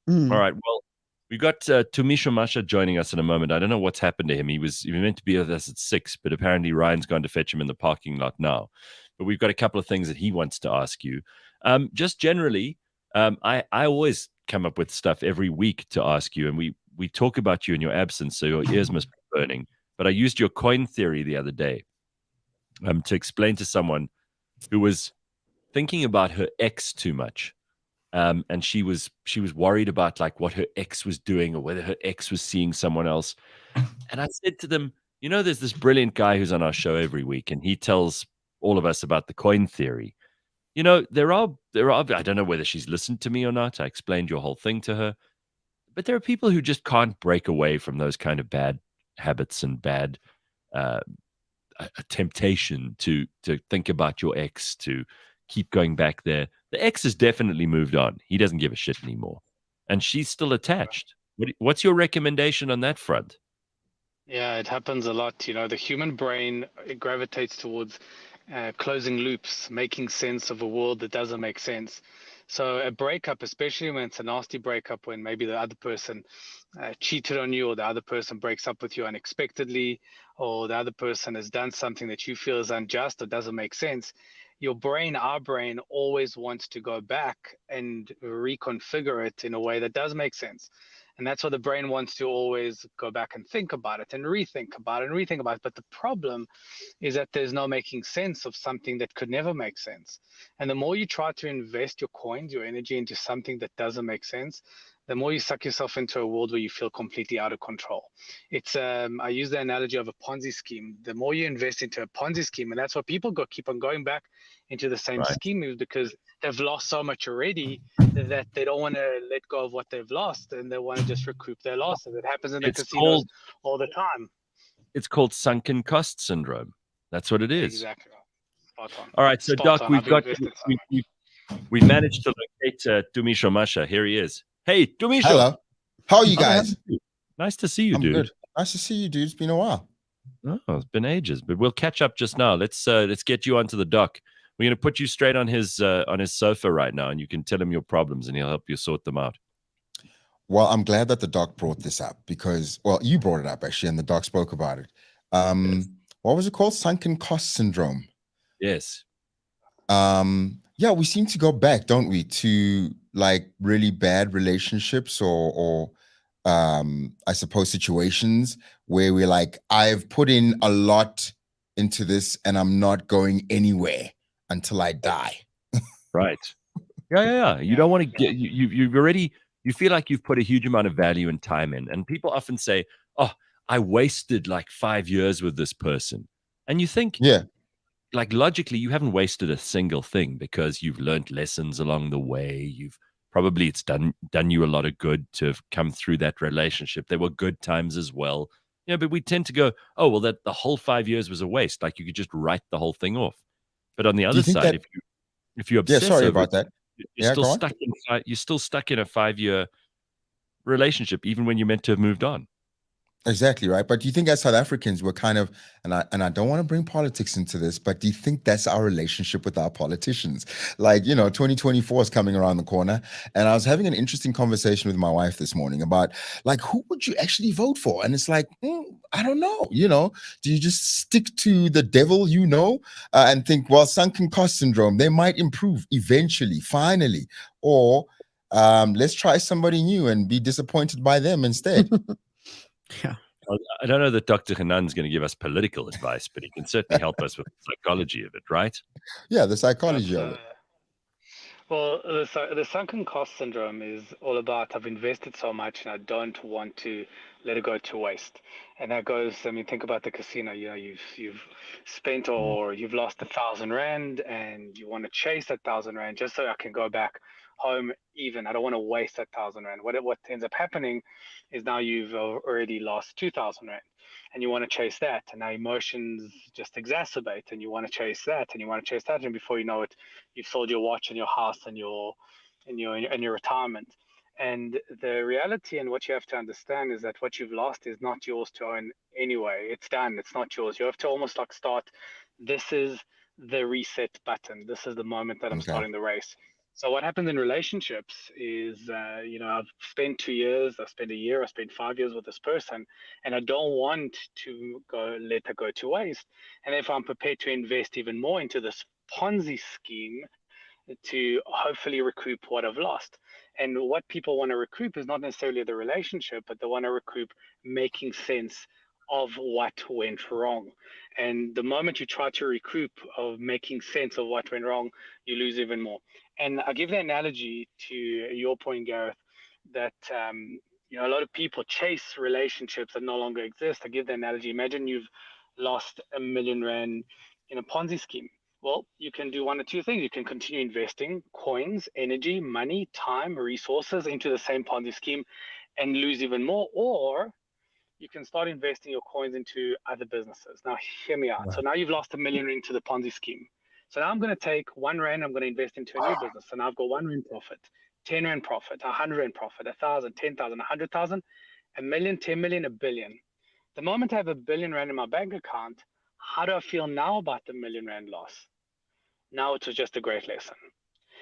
All right. Well, we got Tumisho Masha joining us in a moment. I don't know what's happened to him. He was meant to be with us at 6, but apparently Ryan's gone to fetch him in the parking lot now. But we've got a couple of things that he wants to ask you. Just generally, I always come up with stuff every week to ask you, and we talk about you in your absence, so your ears must be burning. But I used your coin theory the other day to explain to someone who was thinking about her ex too much. And she was worried about like what her ex was doing or whether her ex was seeing someone else. And I said to them, there's this brilliant guy who's on our show every week, and he tells all of us about the coin theory. There are, I don't know whether she's listened to me or not. I explained your whole thing to her, but there are people who just can't break away from those kind of bad habits and bad a temptation to think about your ex, to keep going back there. The ex has definitely moved on. He doesn't give a shit anymore. And she's still attached. What's your recommendation on that front? Yeah, it happens a lot. The human brain, it gravitates towards closing loops, making sense of a world that doesn't make sense. So a breakup, especially when it's a nasty breakup, when maybe the other person cheated on you, or the other person breaks up with you unexpectedly, or the other person has done something that you feel is unjust or doesn't make sense, our brain always wants to go back and reconfigure it in a way that does make sense. And that's what the brain wants to always go back and think about it and rethink about it. But the problem is that there's no making sense of something that could never make sense. And the more you try to invest your coins, your energy into something that doesn't make sense, the more you suck yourself into a world where you feel completely out of control. It's I use the analogy of a Ponzi scheme. The more you invest into a Ponzi scheme, and that's why people keep on going back into the same scheme, because they've lost so much already that they don't want to let go of what they've lost, and they want to just recoup their losses. It happens in the casinos all the time. It's called sunken cost syndrome. That's what it is. Exactly. Spot on. All right, so Doc, we've managed to locate Tumisho Masha. Here he is. Hey, Tumisho. Hello. How are you guys? Nice to see you, I'm dude. Good. Nice to see you, dude. It's been a while. Oh, it's been ages, but we'll catch up just now. Let's get you onto the doc. We're going to put you straight on his sofa right now, and you can tell him your problems, and he'll help you sort them out. Well, I'm glad that the doc brought this up because, well, you brought it up actually, and the doc spoke about it. Yes. What was it called? Sunken cost syndrome. Yes. Yeah, we seem to go back, don't we, to like really bad relationships or I suppose situations where we're like, I've put in a lot into this and I'm not going anywhere until I die. Right. Yeah. You don't want to get you feel like you've put a huge amount of value and time in. And people often say, oh, I wasted like 5 years with this person. And you think, like logically, you haven't wasted a single thing because you've learned lessons along the way. It's done you a lot of good to have come through that relationship. There were good times as well. But we tend to go, oh, well, that the whole 5 years was a waste. Like you could just write the whole thing off. But on the other side, if you obsess sorry over about that. You're still stuck in a 5-year relationship, even when you're meant to have moved on. Exactly right. But do you think as South Africans we're kind of, and I don't want to bring politics into this, but do you think that's our relationship with our politicians? Like, 2024 is coming around the corner, and I was having an interesting conversation with my wife this morning about like, who would you actually vote for? And it's like, I don't know. Do you just stick to the devil, and think, well, sunken cost syndrome, they might improve eventually, finally, or let's try somebody new and be disappointed by them instead. Yeah. I don't know that Dr. Hanan's going to give us political advice, but he can certainly help us with the psychology of it, right? Yeah, the psychology of it. Well, the sunken cost syndrome is all about I've invested so much and I don't want to let it go to waste. And that goes, I mean, think about the casino. You've spent or you've lost 1,000 rand and you want to chase that 1,000 rand just so I can go back home even. I don't want to waste that 1,000 rand. What ends up happening is now you've already lost 2,000 rand. And you want to chase that, and now emotions just exacerbate, and you want to chase that, and you want to chase that, and before you know it, you've sold your watch and your house and your retirement. And the reality and what you have to understand is that what you've lost is not yours to own anyway. It's done. It's not yours. You have to almost like start. This is the reset button. This is the moment that I'm starting the race. So what happens in relationships is, I've spent 2 years, I've spent a year, I've spent 5 years with this person, and I don't want to let her go to waste. And if I'm prepared to invest even more into this Ponzi scheme to hopefully recoup what I've lost. And what people want to recoup is not necessarily the relationship, but they want to recoup making sense of what went wrong. And the moment you try to recoup of making sense of what went wrong, you lose even more. And I give the analogy to your point, Gareth, that a lot of people chase relationships that no longer exist. I give the analogy: imagine you've lost 1 million rand in a Ponzi scheme. Well, you can do one or two things. You can continue investing coins, energy, money, time, resources into the same Ponzi scheme and lose even more, or you can start investing your coins into other businesses. Now, hear me out. Right. So now you've lost 1 million into the Ponzi scheme. So now I'm going to take 1 rand, I'm going to invest into a new business. So now I've got 1 rand profit, 10 rand profit, 100 rand profit, 1,000, 10,000, 100,000, 1 million, 10 million, 1 billion. The moment I have 1 billion rand in my bank account, how do I feel now about the 1 million rand loss? Now it was just a great lesson.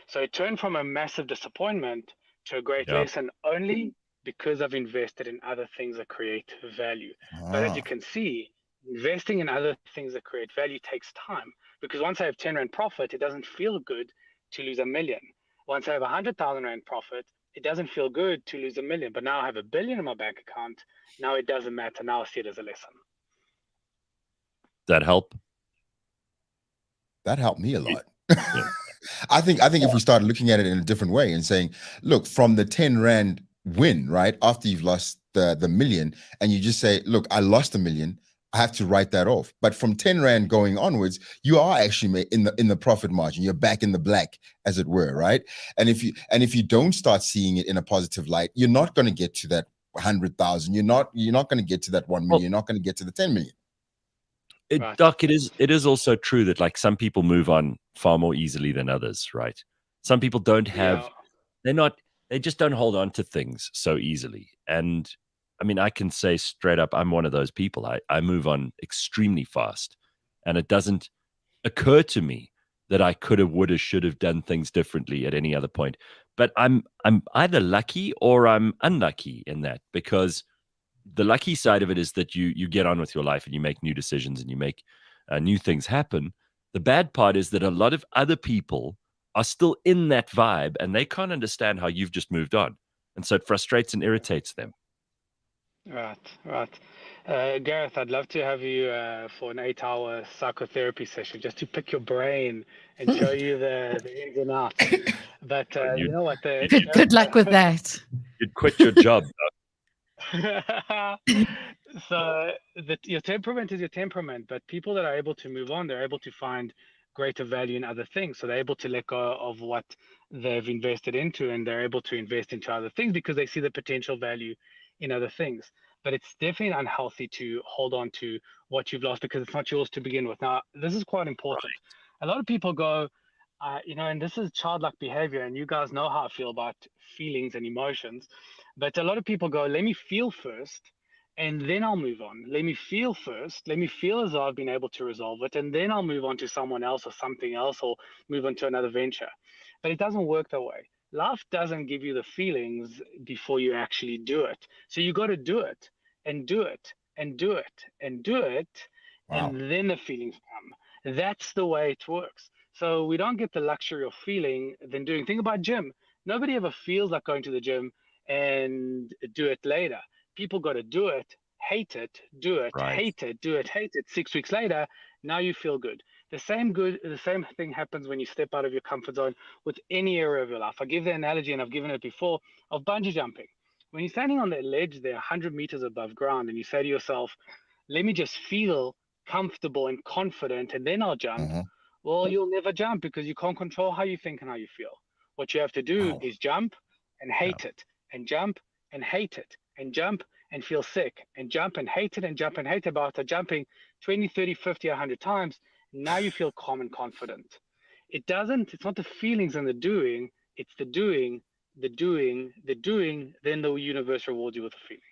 So it turned from a massive disappointment to a great lesson only because I've invested in other things that create value. But as you can see, investing in other things that create value takes time, because once I have 10 rand profit, it doesn't feel good to lose 1 million. Once I have 100,000 rand profit, it doesn't feel good to lose 1 million. But now I have 1 billion in my bank account. Now it doesn't matter. Now I see it as a lesson. That help? That helped me a lot. I think if we started looking at it in a different way and saying, look, from the 10 rand win, right, after you've lost the million, and you just say, look, I lost 1 million, I have to write that off. But from 10 rand going onwards, you are actually in the profit margin. You're back in the black, as it were, right? And if you don't start seeing it in a positive light, you're not going to get to that 100,000. You're not going to get to that 1 million. You're not going to get to the 10 million. Right. Doc, it is also true that like some people move on far more easily than others, right? Some people don't have, they just don't hold on to things so easily. And I mean, I can say straight up, I'm one of those people. I move on extremely fast, and it doesn't occur to me that I could have, would have, should have done things differently at any other point. But I'm either lucky or I'm unlucky in that, because the lucky side of it is that you get on with your life and you make new decisions and you make new things happen. The bad part is that a lot of other people are still in that vibe and they can't understand how you've just moved on. And so it frustrates and irritates them. Right. Gareth, I'd love to have you for an 8-hour psychotherapy session just to pick your brain and show you the ins and outs. But you know what? Good luck with that. You'd quit your job. So your temperament is your temperament, but people that are able to move on, they're able to find greater value in other things. So they're able to let go of what they've invested into, and they're able to invest into other things because they see the potential value in other things. But it's definitely unhealthy to hold on to what you've lost because it's not yours to begin with. Now, this is quite important. Right. A lot of people go, and this is childlike behavior, and you guys know how I feel about feelings and emotions. But a lot of people go, let me feel first, and then I'll move on. Let me feel first. Let me feel as though I've been able to resolve it, and then I'll move on to someone else or something else, or move on to another venture. But it doesn't work that way. Life doesn't give you the feelings before you actually do it. So you got to do it and do it and do it and do it, Wow. and then the feelings come. That's the way it works. So we don't get the luxury of feeling than doing. Think about gym. Nobody ever feels like going to the gym and do it later. People got to do it, hate it, do it, Right. hate it, do it, hate it. 6 weeks later, now you feel good. The same thing happens when you step out of your comfort zone with any area of your life. I give the analogy, and I've given it before, of bungee jumping. When you're standing on that ledge there, 100 meters above ground, and you say to yourself, let me just feel comfortable and confident, and then I'll jump. Uh-huh. Well, you'll never jump because you can't control how you think and how you feel. What you have to do Wow. is jump and hate it, and jump and hate it, and jump and feel sick, and jump and hate it, and jump and hate it. But after jumping 20, 30, 50, 100 times, now you feel calm and confident. It's not the feelings and the doing, it's the doing, then the universe rewards you with a feeling.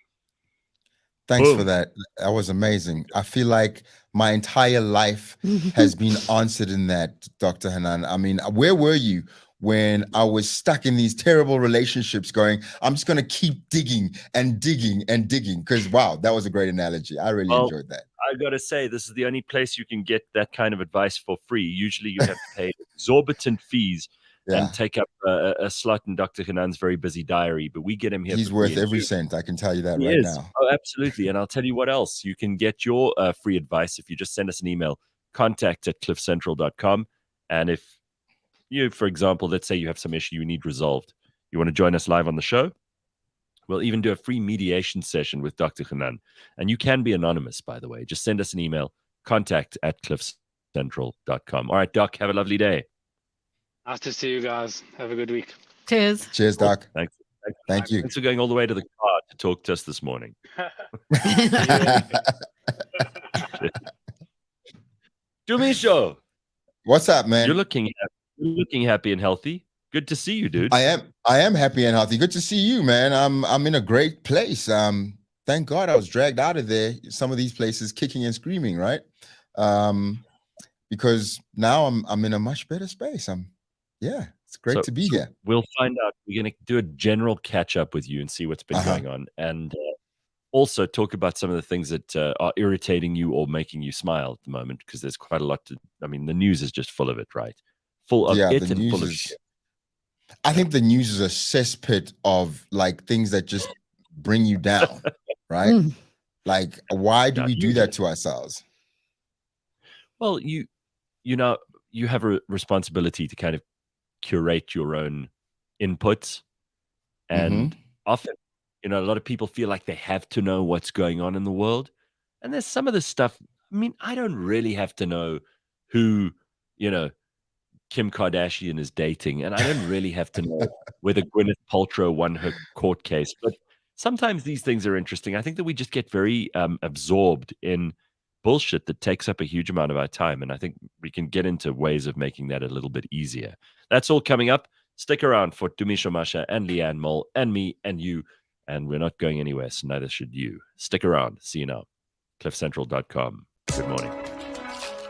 Thanks for Boom. that. That was amazing. I feel like my entire life has been answered in that, Dr. Hanan. I mean, where were you when I was stuck in these terrible relationships going, I'm just going to keep digging and digging and digging? Because, wow, that was a great analogy. I really enjoyed that. I got to say, this is the only place you can get that kind of advice for free. Usually you have to pay exorbitant fees and take up a slot in Dr. Hanan's very busy diary, but we get him here. He's worth every cent. I can tell you that He right is. now. Oh, absolutely. And I'll tell you what else. You can get your free advice if you just send us an email, contact@cliffcentral.com. And if you, for example, let's say you have some issue you need resolved, you want to join us live on the show, we'll even do a free mediation session with Dr. Hanan. And you can be anonymous, by the way. Just send us an email, contact@cliffcentral.com. All right, Doc, have a lovely day. Nice to see you guys. Have a good week. Cheers. Cheers, Doc. Thanks. Thank you. Thanks for going all the way to the car to talk to us this morning. Tumisho, What's up, man? you're looking happy and healthy. Good to see you, dude. I am happy and healthy. Good to see you, man. I'm in a great place. Thank God I was dragged out of there. Some of these places kicking and screaming, right? Because now I'm in a much better space. It's great to be here. We'll find out. We're going to do a general catch up with you and see what's been going on, and also talk about some of the things that are irritating you or making you smile at the moment, because there's quite a lot the news is just full of it, right? Full of it and full of shit. I think the news is a cesspit of like things that just bring you down, right? Like, why do we do that to ourselves? Well, you have a responsibility to kind of curate your own inputs, and often, a lot of people feel like they have to know what's going on in the world, and there's some of this stuff. I don't really have to know who, Kim Kardashian is dating, and I don't really have to know whether Gwyneth Paltrow won her court case. But sometimes these things are interesting. I think that we just get very absorbed in bullshit that takes up a huge amount of our time, and I think we can get into ways of making that a little bit easier. That's all coming up. Stick around for Tumisho Masha and Leigh-Ann Mole and me and you, and we're not going anywhere, so neither should you. Stick around. See you now. cliffcentral.com. Good morning.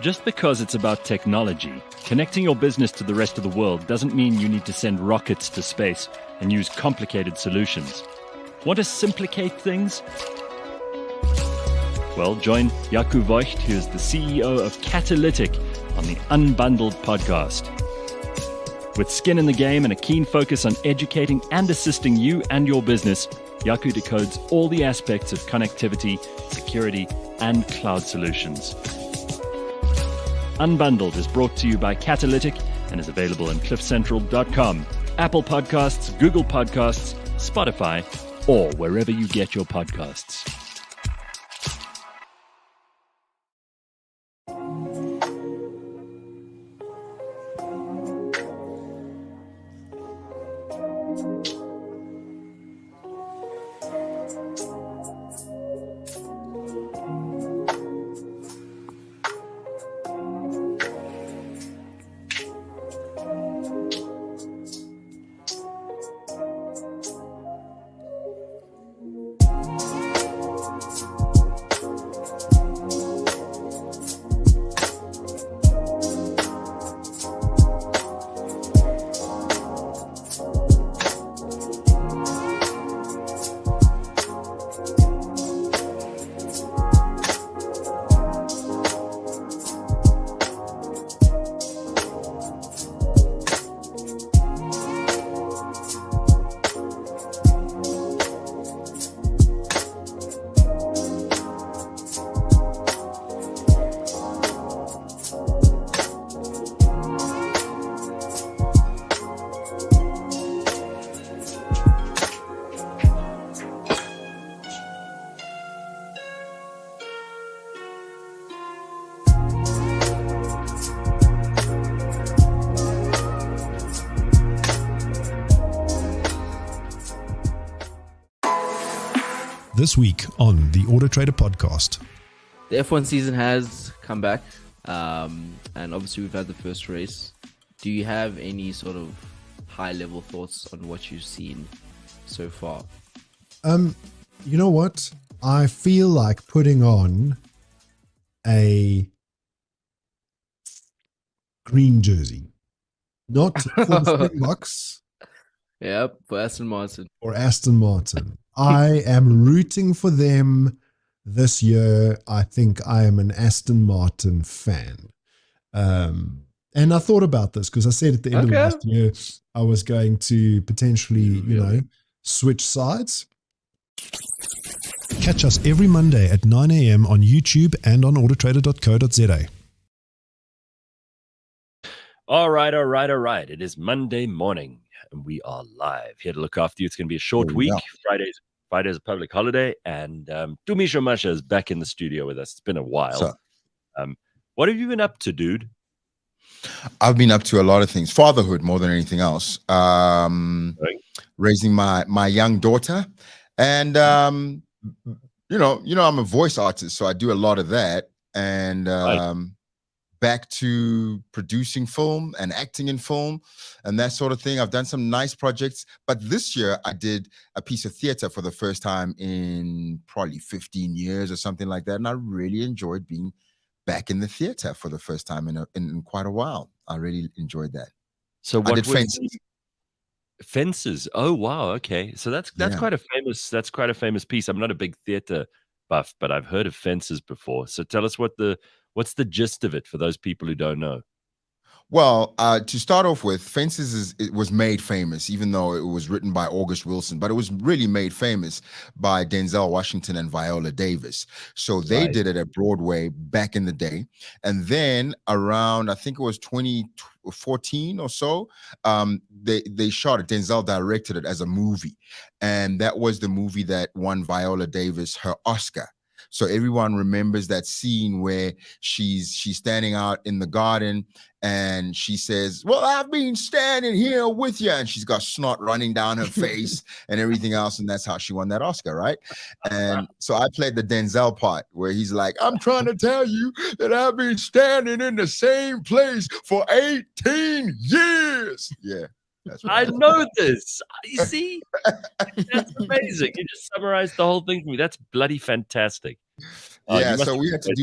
Just because it's about technology, connecting your business to the rest of the world doesn't mean you need to send rockets to space and use complicated solutions. Want to simplicate things? Well, join Jaco Voigt, who is the CEO of Catalytic, on the Unbundled podcast. With skin in the game and a keen focus on educating and assisting you and your business, Jaco decodes all the aspects of connectivity, security, and cloud solutions. Unbundled is brought to you by Catalytic and is available on cliffcentral.com, Apple Podcasts, Google Podcasts, Spotify, or wherever you get your podcasts. This week on the Auto Trader podcast. The F1 season has come back, and obviously we've had the first race. Do you have any sort of high-level thoughts on what you've seen so far? You know what? I feel like putting on a green jersey. Not for the Springboks. Yep, for Aston Martin. Or Aston Martin. I am rooting for them this year. I think I am an Aston Martin fan. And I thought about this because I said at the end of last year I was going to potentially, switch sides. Catch us every Monday at 9 a.m. on YouTube and on autotrader.co.za. All right. It is Monday morning, and we are live here to look after you. It's going to be a short week. Friday's a public holiday, and Tumisho Masha is back in the studio with us. It's been a while. What have you been up to, dude? I've been up to a lot of things. Fatherhood more than anything else. Raising my young daughter. And, I'm a voice artist, so I do a lot of that. And back to producing film and acting in film and that sort of thing. I've done some nice projects. But this year, I did a piece of theater for the first time in probably 15 years or something like that. And I really enjoyed being back in the theater for the first time in quite a while. I really enjoyed that. So what I did Fences. Fences. Oh wow. Okay. So that's quite a famous piece. I'm not a big theater buff, but I've heard of Fences before. So tell us what's the gist of it for those people who don't know. Well, to start off with, Fences it was made famous, even though it was written by August Wilson, but it was really made famous by Denzel Washington and Viola Davis. So they did it at Broadway back in the day. And then around, I think it was 2014 or so, they shot it. Denzel directed it as a movie. And that was the movie that won Viola Davis her Oscar. So everyone remembers that scene where she's standing out in the garden and she says, well, I've been standing here with you. And she's got snot running down her face and everything else. And that's how she won that Oscar, right? And so I played the Denzel part where he's like, I'm trying to tell you that I've been standing in the same place for 18 years. Yeah. That's I know this. You see? That's amazing. You just summarized the whole thing for me. That's bloody fantastic. So we had to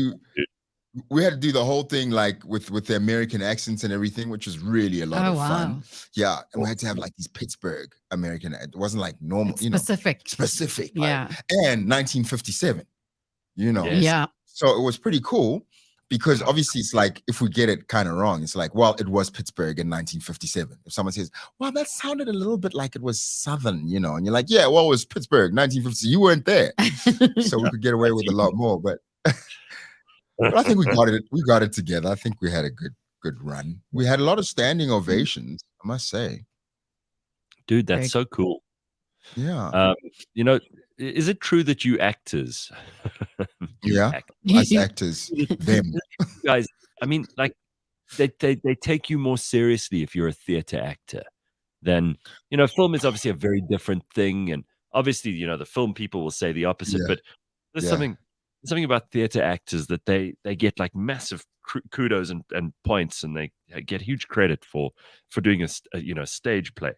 do the whole thing like with the American accents and everything, which was really a lot of fun. Yeah. And we had to have like these Pittsburgh American, it wasn't like normal, specific. Yeah. And 1957, Yes. Yeah. So it was pretty cool. Because obviously it's like, if we get it kind of wrong, it's like, well, it was Pittsburgh in 1957. If someone says, well, that sounded a little bit like it was Southern, and you're like, yeah, well, it was Pittsburgh, 1950. You weren't there. So we could get away with a lot more. But I think we got it together. I think we had a good run. We had a lot of standing ovations, I must say. Dude, that's so cool. Yeah. Is it true that you actors? Us actors, them guys. I mean, like they take you more seriously if you're a theater actor. Then film is obviously a very different thing, and obviously the film people will say the opposite. But there's something about theater actors that they get like massive kudos and points, and they get huge credit for doing a stage play.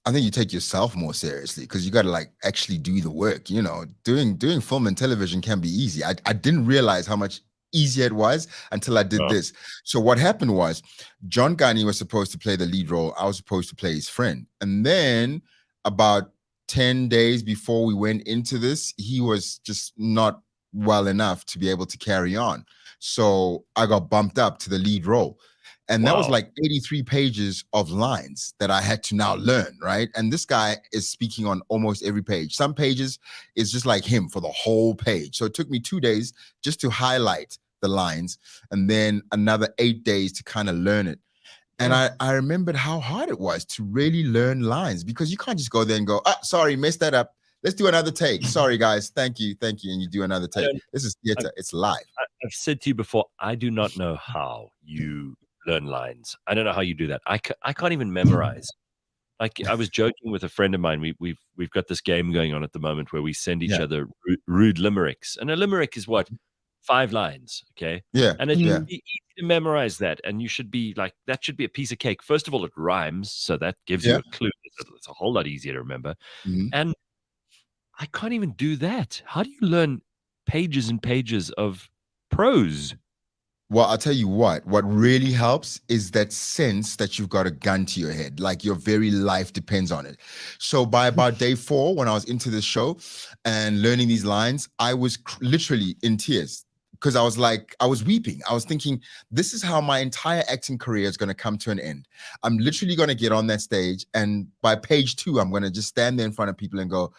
I think you take yourself more seriously because you got to like actually do the work. Doing film and television can be easy. I didn't realize how much easier it was until I did this. So what happened was John Gani was supposed to play the lead role. I was supposed to play his friend. And then about 10 days before we went into this, he was just not well enough to be able to carry on. So I got bumped up to the lead role. And that was like 83 pages of lines that I had to now learn, right? And this guy is speaking on almost every page. Some pages is just like him for the whole page. So it took me 2 days just to highlight the lines and then another 8 days to kind of learn it. And I remembered how hard it was to really learn lines because you can't just go there and go, sorry, messed that up. Let's do another take. Sorry, guys. Thank you. And you do another take. This is theater. It's live. I've said to you before, I do not know how you learn lines. I don't know how you do that. I can't even memorize Like I was joking with a friend of mine. We've got this game going on at the moment where we send each other rude limericks, and a limerick is what 5 lines, okay? Yeah. And it Yeah. should be easy to memorize that, and you should be like that should be a piece of cake. First of all, it rhymes, so that gives you Yeah. a clue. It's a whole lot easier to remember. Mhm. And I can't even do that. How do you learn pages and pages of prose? Well, I'll tell you what really helps is that sense that you've got a gun to your head, like your very life depends on it. So by about day 4, when I was into this show and learning these lines, I was literally in tears because I was weeping. I was thinking, this is how my entire acting career is going to come to an end. I'm literally going to get on that stage, and by page 2, I'm going to just stand there in front of people and go,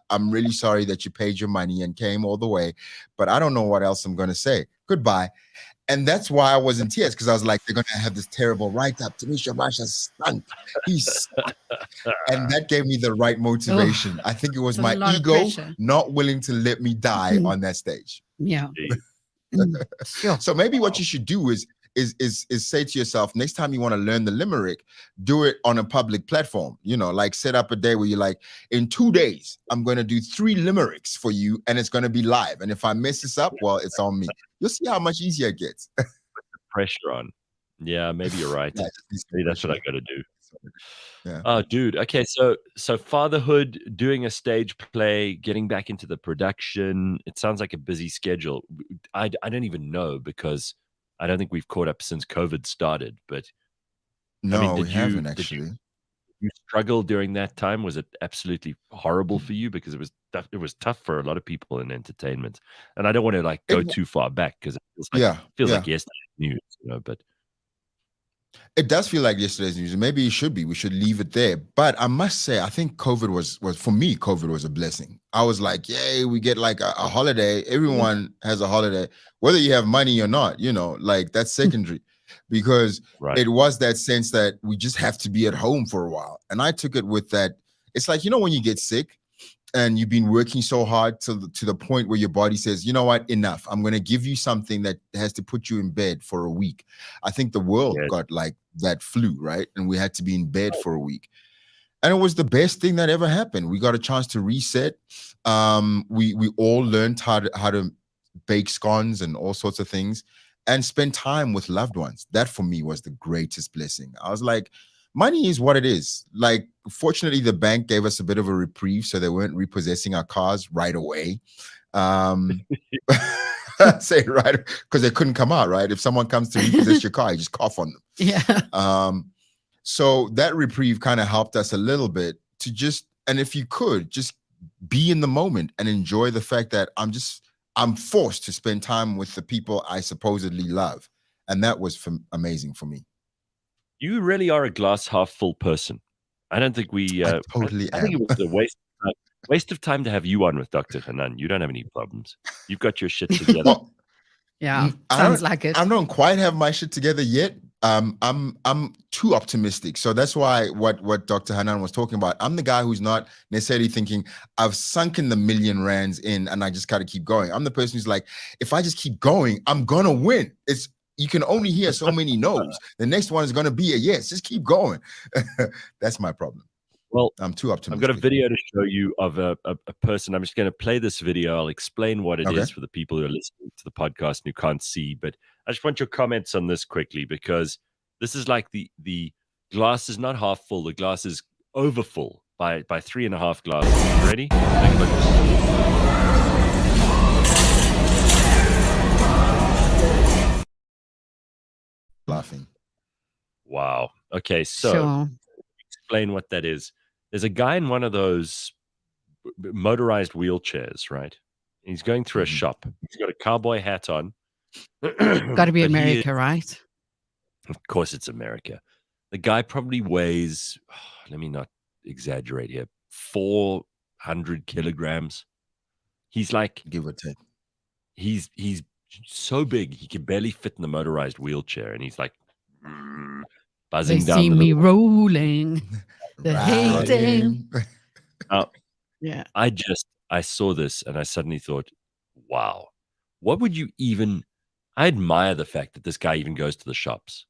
I'm really sorry that you paid your money and came all the way, but I don't know what else I'm going to say. Goodbye. And that's why I was in tears, because I was like, they're going to have this terrible write-up. Tumisho Masha stunk. He stunk. And that gave me the right motivation. I think it was my ego not willing to let me die on that stage. Yeah. Sure. So maybe what you should do is say to yourself, next time you want to learn the limerick, do it on a public platform. Like set up a day where you're like, in 2 days, I'm going to do 3 limericks for you, and it's going to be live. And if I mess this up, well, it's on me. You'll see how much easier it gets. Pressure on. Yeah, maybe you're right. Maybe that's what I got to do. Yeah. Oh, dude. Okay, so fatherhood, doing a stage play, getting back into the production. It sounds like a busy schedule. I don't even know, because I don't think we've caught up since COVID started. But no, we haven't actually. You struggled during that time? Was it absolutely horrible for you? Because it was tough for a lot of people in entertainment. And I don't want to go too far back, because it feels like yesterday's news, but it does feel like yesterday's news. Maybe it should be. We should leave it there. But I must say, I think COVID was for me, COVID was a blessing. I was like, yay, we get like a holiday. Everyone has a holiday, whether you have money or not, that's secondary. Because it was that sense that we just have to be at home for a while. And I took it with that. It's like, when you get sick and you've been working so hard to the point where your body says, you know what, enough. I'm going to give you something that has to put you in bed for a week. I think the world got like that flu, right? And we had to be in bed for a week. And it was the best thing that ever happened. We got a chance to reset. We all learned how to bake scones and all sorts of things, and spend time with loved ones. That for me was the greatest blessing. I was like, money is what it is. Like, fortunately, the bank gave us a bit of a reprieve, so they weren't repossessing our cars right away. Say it right, because they couldn't come out, right? If someone comes to repossess your car, you just cough on them. Yeah. So that reprieve kind of helped us a little bit to and if you could, just be in the moment and enjoy the fact that I'm forced to spend time with the people I supposedly love. And that was amazing for me. You really are a glass half full person. I don't think we... I totally am. I think it was a waste of time to have you on with Dr. Hanan. You don't have any problems. You've got your shit together. Well, yeah, sounds like it. I don't quite have my shit together yet. I'm too optimistic. So that's why what Dr. Hanan was talking about, I'm the guy who's not necessarily thinking I've sunken the million rands in and I just got to keep going. I'm the person who's like, if I just keep going, I'm gonna win. You can only hear so many no's. The next one is gonna be a yes. Just keep going. That's my problem. Well, I'm too optimistic. I've got a video to show you of a person. I'm just going to play this video. I'll explain what it is for the people who are listening to the podcast and who can't see. But I just want your comments on this quickly, because this is like the glass is not half full. The glass is over full by 3.5 glasses. Ready? Take a look. Laughing. Wow. Okay, so explain what that is. There's a guy in one of those motorized wheelchairs, right? He's going through a shop. He's got a cowboy hat on. Got to be America, right? Of course it's America. The guy probably weighs, let me not exaggerate here, 400 kilograms. He's like, give or take. He's so big, he can barely fit in the motorized wheelchair. And he's like, buzzing down. They see me rolling. The hating. Yeah. I saw this and I suddenly thought, wow, what would you even... I admire the fact that this guy even goes to the shops,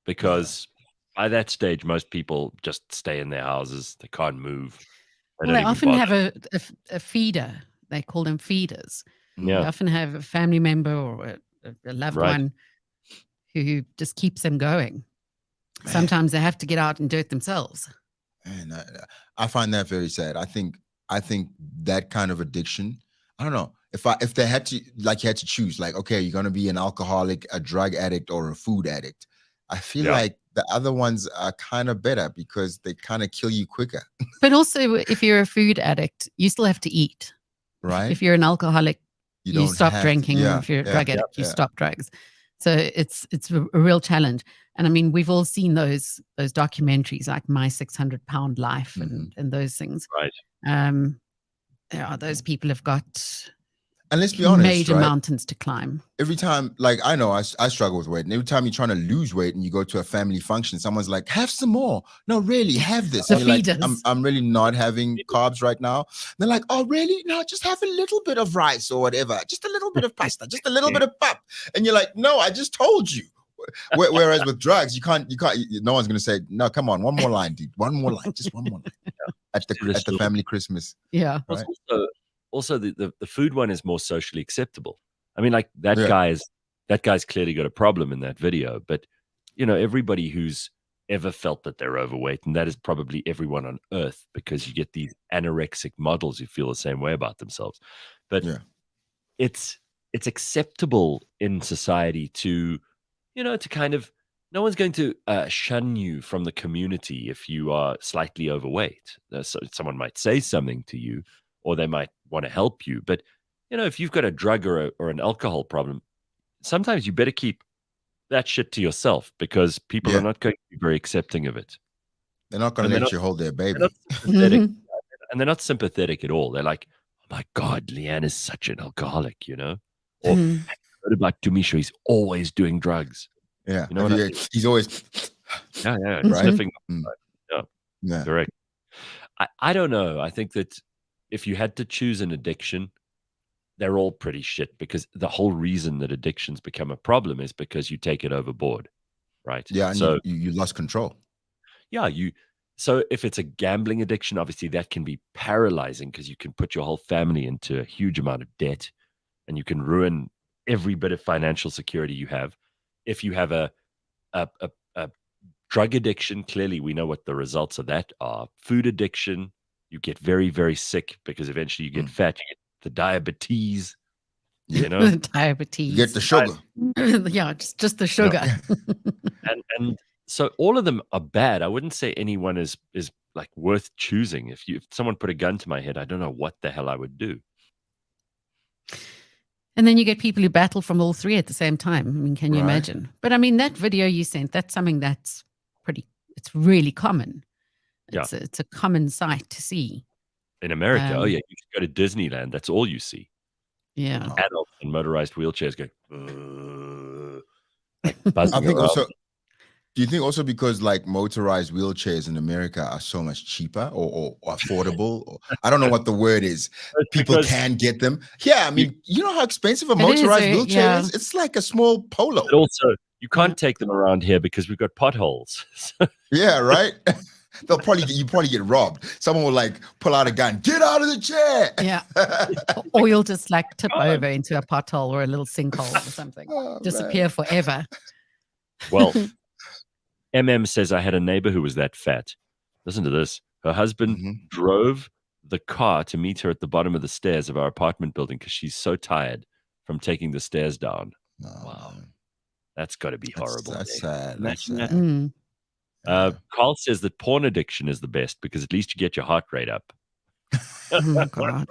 because by that stage, most people just stay in their houses. They can't move. Well, they often have a feeder. They call them feeders. Yeah. They often have a family member or a loved one who just keeps them going. Man. Sometimes they have to get out and do it themselves. Man, I find that very sad. I think that kind of addiction, I don't know, if they had to, like, you had to choose, like, okay, you're going to be an alcoholic, a drug addict, or a food addict. I feel like the other ones are kind of better because they kind of kill you quicker. But also, if you're a food addict, you still have to eat. Right. If you're an alcoholic, you stop drinking. If you're a drug addict, you stop drugs. So it's a real challenge. And I mean, we've all seen those documentaries like My 600 Pound Life and those things. Right. Those people have got, and let's be honest, major mountains to climb. Every time, like, I know I struggle with weight, and every time you're trying to lose weight and you go to a family function, someone's like, have some more. No, really, have this. And you're like, I'm really not having carbs right now. And they're like, oh, really? No, just have a little bit of rice or whatever. Just a little bit of pasta, just a little bit of pap. And you're like, no, I just told you. Whereas with drugs, you can't, no one's going to say, no, come on, one more line, dude. One more line, just one more line. At the family Christmas. Yeah. Right? Also, the food one is more socially acceptable. I mean, like that guy's clearly got a problem in that video, but everybody who's ever felt that they're overweight, and that is probably everyone on earth, because you get these anorexic models who feel the same way about themselves. But it's acceptable in society to kind of, no one's going to shun you from the community if you are slightly overweight. So someone might say something to you, or they might want to help you. But, if you've got a drug or an alcohol problem, sometimes you better keep that shit to yourself, because people are not going to be very accepting of it. They're not going to let you hold their baby. They're not sympathetic, and they're not sympathetic at all. They're like, oh my God, Leigh-Ann is such an alcoholic, Or what about Tumisho? He's always doing drugs. Yeah. What I mean? He's always right? Sniffing. Yeah, correct. I don't know. I think that if you had to choose an addiction, they're all pretty shit, because the whole reason that addictions become a problem is because you take it overboard, right? Yeah, and so you lost control. Yeah, so if it's a gambling addiction, obviously that can be paralyzing, because you can put your whole family into a huge amount of debt, and you can ruin every bit of financial security you have. If you have a drug addiction, clearly we know what the results of that are. Food addiction, you get very, very sick, because eventually you get fat. You get the diabetes, The diabetes. You get the sugar. Yeah, just the sugar. And so all of them are bad. I wouldn't say anyone is like worth choosing. If someone put a gun to my head, I don't know what the hell I would do. And then you get people who battle from all three at the same time. I mean, can you imagine? But I mean, that video you sent, that's something that's it's really common. It's a common sight to see. In America, you go to Disneyland, that's all you see. Yeah. Adults in motorized wheelchairs going, like buzzing I think around. also, do you think also because like motorized wheelchairs in America are so much cheaper or affordable? I don't know what the word is. People can get them. Yeah, I mean, you know how expensive a motorized wheelchair is? It's like a small Polo. But also, you can't take them around here because we've got potholes. Yeah, right? You probably get robbed. Someone will like pull out a gun, get out of the chair. Yeah. Or you'll just like tip over into a pothole or a little sinkhole or something. Disappear forever. Well, MM says, I had a neighbor who was that fat. Listen to this. Her husband drove the car to meet her at the bottom of the stairs of our apartment building because she's so tired from taking the stairs down. Oh, wow. That's got to be horrible. That's sad. That's Imagine sad. Mm. Carl says that porn addiction is the best because at least you get your heart rate up. Oh my God.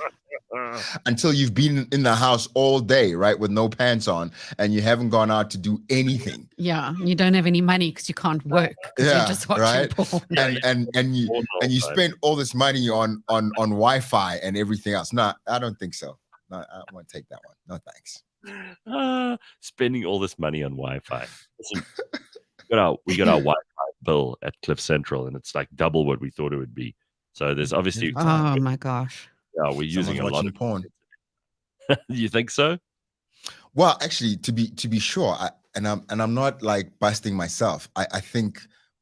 Until you've been in the house all day, right, with no pants on, and you haven't gone out to do anything. Yeah, you don't have any money because you can't work. Yeah, you're just watching porn. And you spend all this money on Wi-Fi and everything else. No, I don't think so. No, I want to take that one. No, thanks. Spending all this money on Wi-Fi. Listen, we got our Wi-Fi bill at Cliff Central, and it's like double what we thought it would be. So there's obviously. Oh my gosh. Yeah, we're using a lot of porn. You think so? Well, actually, to be sure, I'm not like busting myself. I think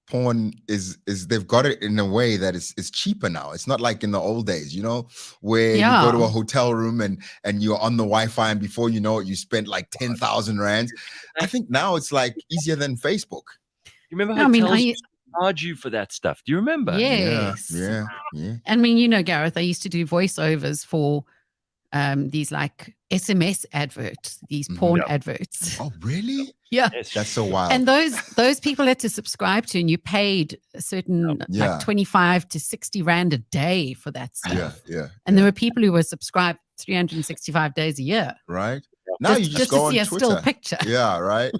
porn is they've got it in a way that it's cheaper now. It's not like in the old days, where you go to a hotel room and you're on the Wi-Fi, and before you know it, you spent like 10,000 rands. I think now it's like easier than Facebook. You remember hotels used to charge you for that stuff? Do you remember? Yes. Yeah. I mean, Gareth, I used to do voiceovers for these like SMS adverts, these porn adverts. Oh, really? Yeah. That's so wild. And those people had to subscribe to, and you paid a certain like 25 to 60 rand a day for that stuff. Yeah. And there were people who were subscribed 365 days a year. Right. Now you just go on Twitter. To see a still picture. Yeah, right.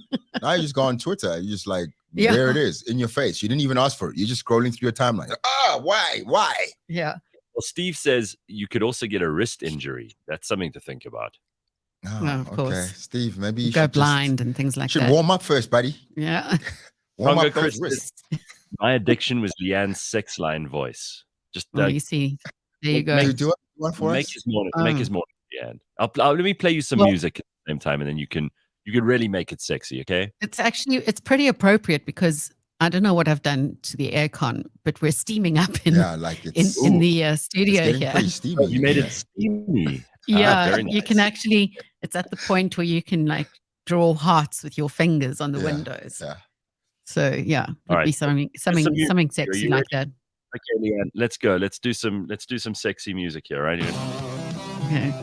Now you just go on Twitter. You just like, there it is in your face. You didn't even ask for it. You're just scrolling through your timeline. Why? Yeah. Well, Steve says you could also get a wrist injury. That's something to think about. Oh, of course. Okay, Steve, maybe you go blind and things like that. Should warm up first, buddy. Yeah. Warm up those wrists. My addiction was Leigh-Ann's sex line voice. Just you see, there you go. You do it one for make us. His morning, make his morning, Leigh-Ann. Let me play you some music at the same time, and then you can really make it sexy. Okay? It's pretty appropriate because I don't know what I've done to the aircon, but we're steaming up in the studio here. Pretty steamy. You made it steamy. Yeah, nice. You can actually. It's at the point where you can like draw hearts with your fingers on the windows. Yeah. So it'd be something sexy like that. Okay, Leigh-Ann, let's go. Let's do some sexy music here, right here. Okay.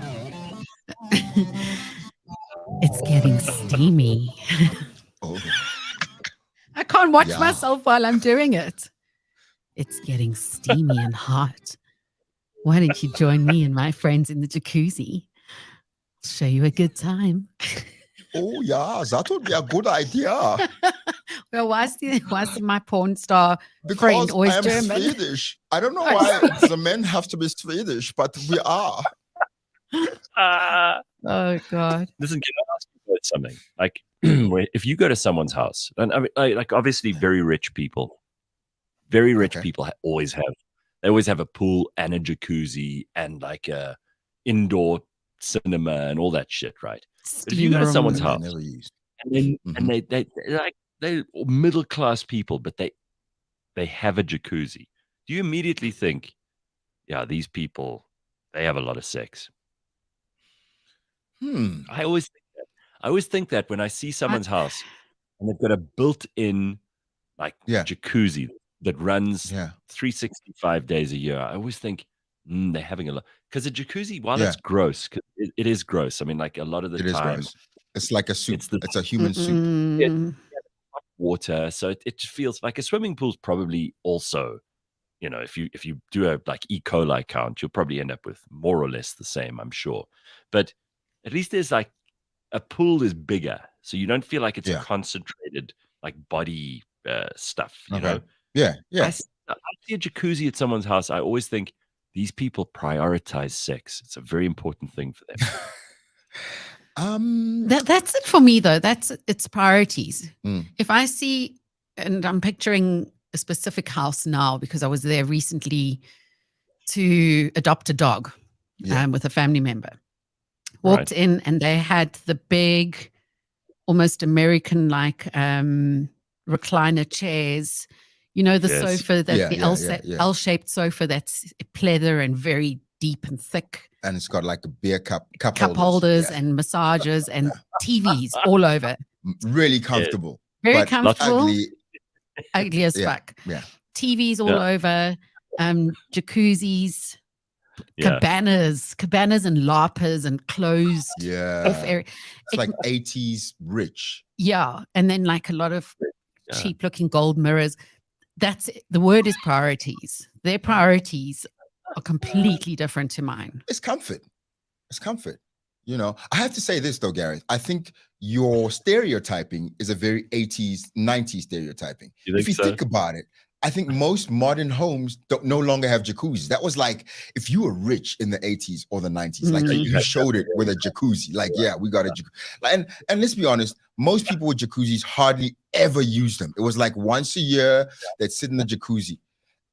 It's getting steamy. I can't watch myself while I'm doing it. It's getting steamy and hot. Why don't you join me and my friends in the jacuzzi? I'll show you a good time. Oh, yeah, that would be a good idea. Well, why is my porn star friend always I'm German? Swedish. I don't know why the men have to be Swedish, but we are. Oh, God. Listen, can I ask you something? Like, if you go to someone's house, and I mean, like obviously very rich people always have a pool and a jacuzzi and like a indoor cinema and all that shit, right? But if you go to someone's house, they're middle class people, but they have a jacuzzi. Do you immediately think, yeah, these people, they have a lot of sex? I always think that when I see someone's house and they've got a built-in like jacuzzi that runs 365 days a year, I always think they're having a lot. Because a jacuzzi, while it's gross, it is gross. I mean, like a lot of the time, it's like a soup. It's a human soup. Hot water, so it feels like a swimming pool's probably also, if you do a like E. coli count, you'll probably end up with more or less the same, I'm sure. But at least there's like a pool is bigger, so you don't feel like it's a concentrated like body stuff. You know? Yeah. I see a jacuzzi at someone's house. I always think these people prioritize sex. It's a very important thing for them. That's it for me, though. It's priorities. If I see, and I'm picturing a specific house now because I was there recently to adopt a dog with a family member. Walked in and they had the big, almost American-like recliner chairs. The sofa, the L-shaped sofa that's pleather and very deep and thick. And it's got like a beer cup holders and massages and TVs all over. Really comfortable. Very comfortable. Ugly as fuck. Yeah. TVs all over, jacuzzis, cabanas and larpers and closed off area. It's like 80s rich. Yeah. And then like a lot of cheap looking gold mirrors. The word is priorities. Their priorities are completely different to mine. It's comfort. I have to say this though, Gareth. I think your stereotyping is a very 80s, 90s stereotyping. If you think about it, I think most modern homes no longer have jacuzzis. That was like, if you were rich in the 80s or the 90s, like you showed it with a jacuzzi. Like, we got a jacuzzi. And let's be honest, most people with jacuzzis hardly ever use them. It was like once a year they'd sit in the jacuzzi.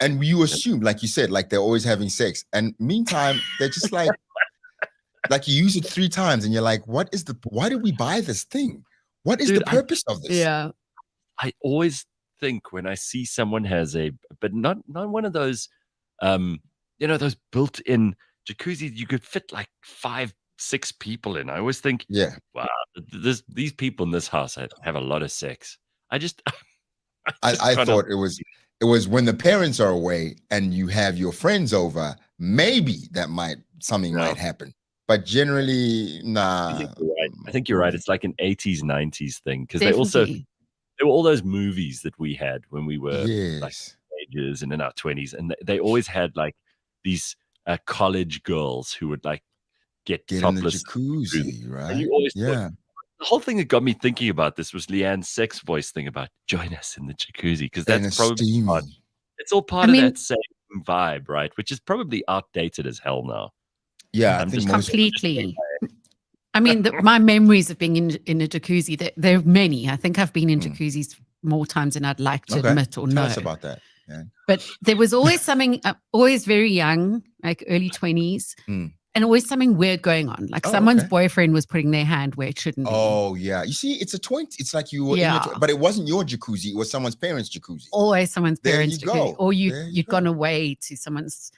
And you assume, like you said, like they're always having sex. And meantime, they're just like you use it 3 times and you're like, why did we buy this thing? What is the purpose of this? Yeah. I always think when I see someone has but not one of those, those built-in jacuzzis you could fit like 5-6 people in. I always think, wow, these people in this house have a lot of sex. I thought it was when the parents are away and you have your friends over, maybe something might happen. But generally, nah. I think you're right. It's like an 80s, 90s thing, because there were all those movies that we had when we were like teenagers and in our 20s, and they always had like these college girls who would like get topless in the jacuzzi, right? And you always thought, the whole thing that got me thinking about this was Leigh-Ann's sex voice thing about join us in the jacuzzi, because that's probably it's all part of that same vibe, right? Which is probably outdated as hell now. Yeah, I think completely. I mean, my memories of being in a jacuzzi, there are many. I think I've been in jacuzzis more times than I'd like to admit or know. Tell us about that. Yeah. But there was always something, always very young, like early 20s, and always something weird going on. Like someone's boyfriend was putting their hand where it shouldn't be. Oh, yeah. You see, it's a 20. It's like you were but it wasn't your jacuzzi. It was someone's parents' jacuzzi. Always someone's parents' jacuzzi. Or you'd gone away to someone's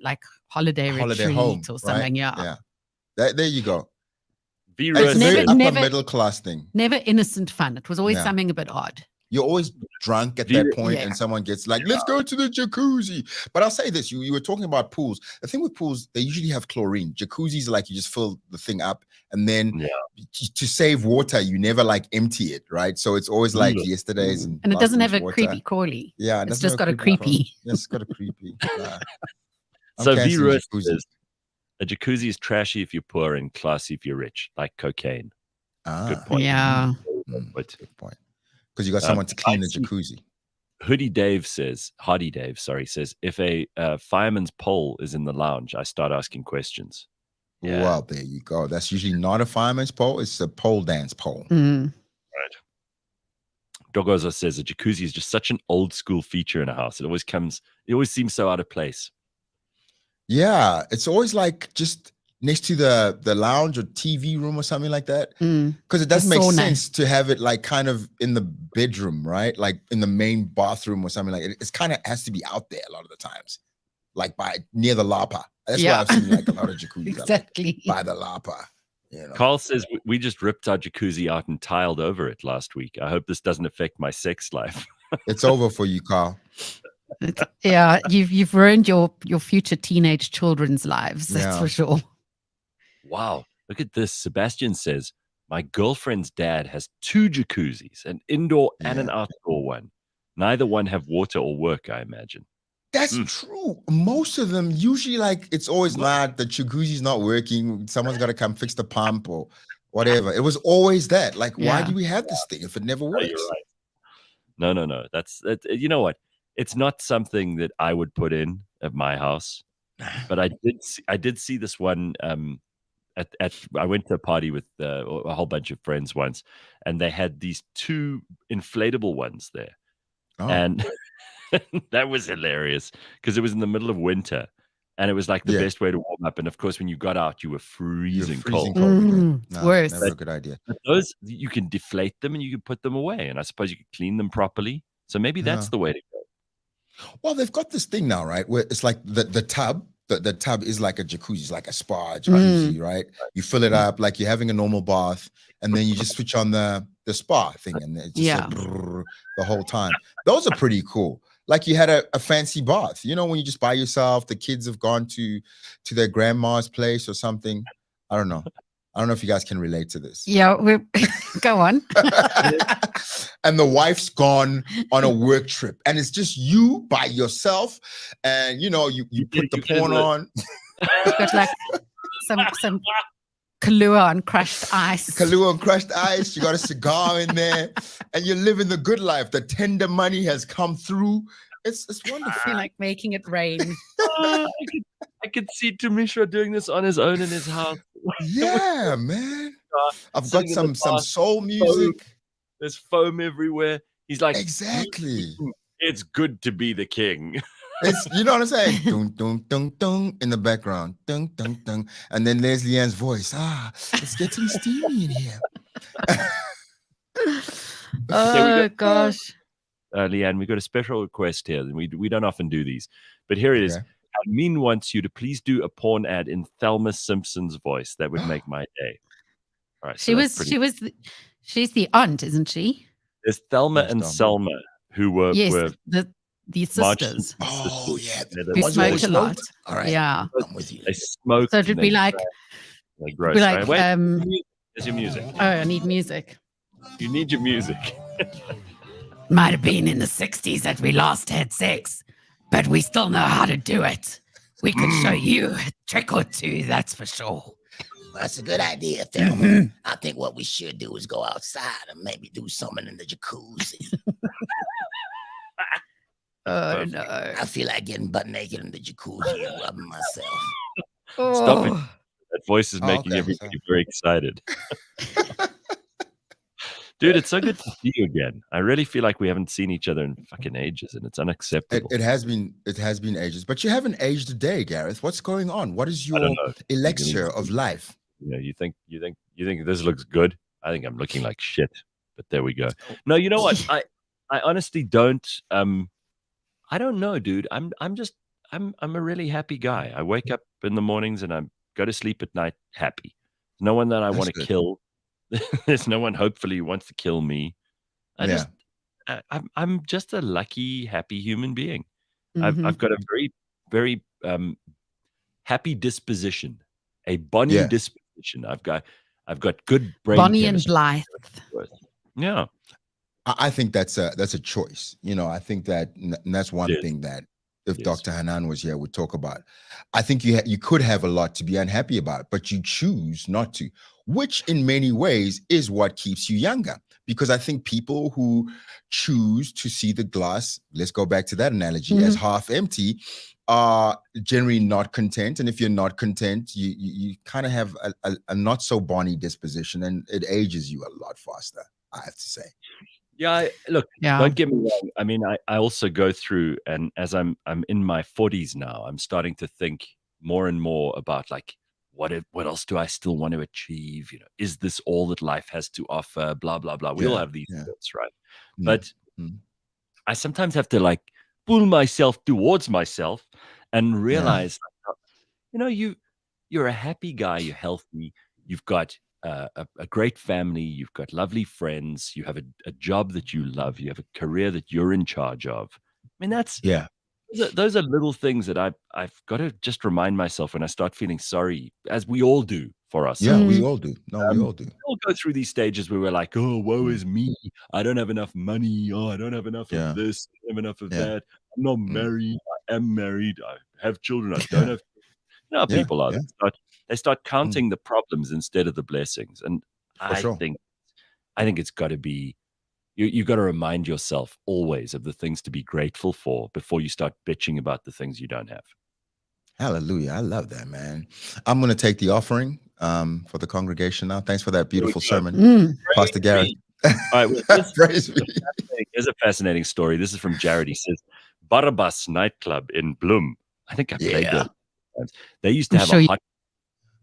like holiday retreat home, or something. Right? Yeah. There you go. It's never upper middle class thing. Never innocent fun. It was always something a bit odd. You're always drunk at that point, and someone gets like, let's go to the jacuzzi. But I'll say this, you were talking about pools. The thing with pools, they usually have chlorine. Jacuzzis are like you just fill the thing up, and then to save water, you never like empty it, right? So it's always like yesterday's. And it doesn't have a creepy crawly. Yeah. It's just got a creepy. Yes, it's got a creepy. So V-Rose says, a jacuzzi is trashy if you're poor and classy if you're rich, like cocaine. Good point. Yeah. Good point. Because you got someone to clean the jacuzzi. Hardy Dave says, if a fireman's pole is in the lounge, I start asking questions. Yeah. Well, there you go. That's usually not a fireman's pole. It's a pole dance pole. Right. Dogozo says a jacuzzi is just such an old school feature in a house. It always seems so out of place. Yeah. It's always like just next to the lounge or TV room or something like that. Because it doesn't make sense to have it like kind of in the bedroom, right? Like in the main bathroom or something like that. It's kind of has to be out there a lot of the times. Like near the lapa. That's why I've seen like a lot of jacuzzis exactly by the lapa. You know? Carl says we just ripped our jacuzzi out and tiled over it last week. I hope this doesn't affect my sex life. It's over for you, Carl. Yeah, you've ruined your future teenage children's lives. That's for sure. Wow, look at this. Sebastian says, my girlfriend's dad has 2 jacuzzis, an indoor and an outdoor one. Neither one have water or work, I imagine. That's true. Most of them usually like it's always not the jacuzzi's not working. Someone's got to come fix the pump or whatever. It was always that. Like, why do we have this thing if it never works? You're right. No. That's you know what? It's not something that I would put in at my house, but I did see this one. I went to a party with a whole bunch of friends once, and they had these 2 inflatable ones there, and that was hilarious because it was in the middle of winter, and it was like the best way to warm up. And of course, when you got out, you were freezing cold. No, worse. Never a good idea. But those you can deflate them and you can put them away, and I suppose you could clean them properly. So maybe that's the way to go. Well, they've got this thing now, right? Where it's like the tub. The tub is like a jacuzzi, it's like a spa jacuzzi, right? You fill it up like you're having a normal bath, and then you just switch on the spa thing, and it's just like the whole time. Those are pretty cool. Like you had a fancy bath, you know, when you just by yourself. The kids have gone to their grandma's place or something. I don't know if you guys can relate to this. Yeah, go on. And the wife's gone on a work trip, and it's just you by yourself, and you know you put the porn on. You've got like some Kahlua on crushed ice. You got a cigar in there, and you're living the good life. The tender money has come through. It's wonderful. I feel like making it rain. I could see Tumisho doing this on his own in his house. Yeah, man. I've got some soul music. There's foam everywhere. He's like, exactly. It's good to be the king. It's, you know what I'm saying? Dun, dun, dun, dun, in the background. Dun, dun, dun. And then there's Leigh-Ann's voice. It's getting steamy in here. Oh, gosh. Leigh-Ann, we got a special request here. We don't often do these, but here it is. Admin wants you to please do a porn ad in Thelma Simpson's voice. That would make my day. All right, she's the aunt, isn't she? There's Thelma and Selma, who were the sisters. Oh yeah, who smoked a lot. All right, yeah, I'm with you. They smoked. So it would be like, gross. Be like, wait, there's your music. Oh, I need music. You need your music. Might have been in the 60s that we last had sex, but we still know how to do it. We could show you a trick or two, that's for sure. That's a good idea, Thelma. I think what we should do is go outside and maybe do something in the jacuzzi. Oh, no. I feel like getting butt naked in the jacuzzi and rubbing myself. Stop it. That voice is making everybody very excited. Dude, it's so good to see you again. I really feel like we haven't seen each other in fucking ages, and it's unacceptable. It has been ages, but you haven't aged a day, Gareth. What's going on? What is your elixir of life? You think this looks good? I think I'm looking like shit. But there we go. No, you know what? I honestly don't. I don't know, dude. I'm a really happy guy. I wake up in the mornings and I go to sleep at night happy. No one that I want to kill. There's no one hopefully who wants to kill me. I'm just a lucky, happy human being. I've got a very, very happy disposition, a Bonnie disposition. I've got good brain. Bonnie and Blythe. Yeah. I think that's a choice. I think that's one thing that if Dr. Hanan was here, would talk about. I think you could have a lot to be unhappy about, but you choose not to, which in many ways is what keeps you younger. Because I think people who choose to see the glass, let's go back to that analogy, as half empty, are generally not content. And if you're not content, you kind of have a not so Bonnie disposition, and it ages you a lot faster, I have to say. Yeah, don't get me wrong. I mean, I also go through, and as I'm in my 40s now, I'm starting to think more and more about like, what else do I still want to achieve? Is this all that life has to offer? Blah, blah, blah. We all have these thoughts, right? But I sometimes have to like pull myself towards myself and realize, you're a happy guy, you're healthy, you've got a great family, you've got lovely friends, you have a job that you love, you have a career that you're in charge of. I mean, those are little things that I've got to just remind myself when I start feeling sorry, as we all do for ourselves. Yeah, we all do. No, we all do. We all go through these stages where we're like, oh, woe is me. I don't have enough money. Oh, I don't have enough of this. I don't have enough of that. I'm not married. I am married. I have children. I don't have. People are. They start counting the problems instead of the blessings. And I think it's got to be, you got to remind yourself always of the things to be grateful for before you start bitching about the things you don't have. Hallelujah. I love that, man. I'm going to take the offering for the congregation now. Thanks for that beautiful sermon, Pastor Gareth. All right, here's a fascinating story. This is from Jared. He says, Barabbas nightclub in Bloem. I think I played that. They used to have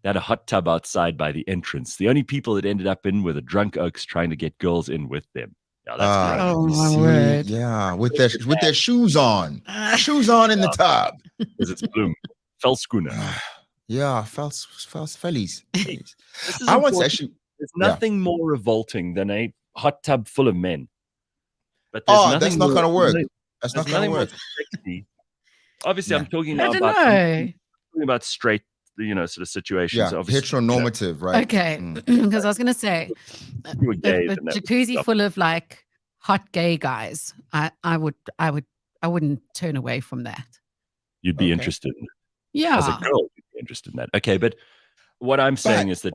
they had a hot tub outside by the entrance. The only people that ended up in were the drunk oaks trying to get girls in with them. Yeah, that's great. Oh my word! Yeah, with their shoes on, in the tub. Because it's Bloem, Velskoenen. Yeah, Fellies. I once actually. There's nothing more revolting than a hot tub full of men. But that's not going to work. That's not going to work. Obviously, I'm talking now about straight, sort of situations. Yeah, heteronormative, right? Okay, because I was going to say, a jacuzzi full of like hot gay guys. I wouldn't turn away from that. You'd be interested in it. Yeah, as a girl, you'd be interested in that. Okay, but what I'm saying is that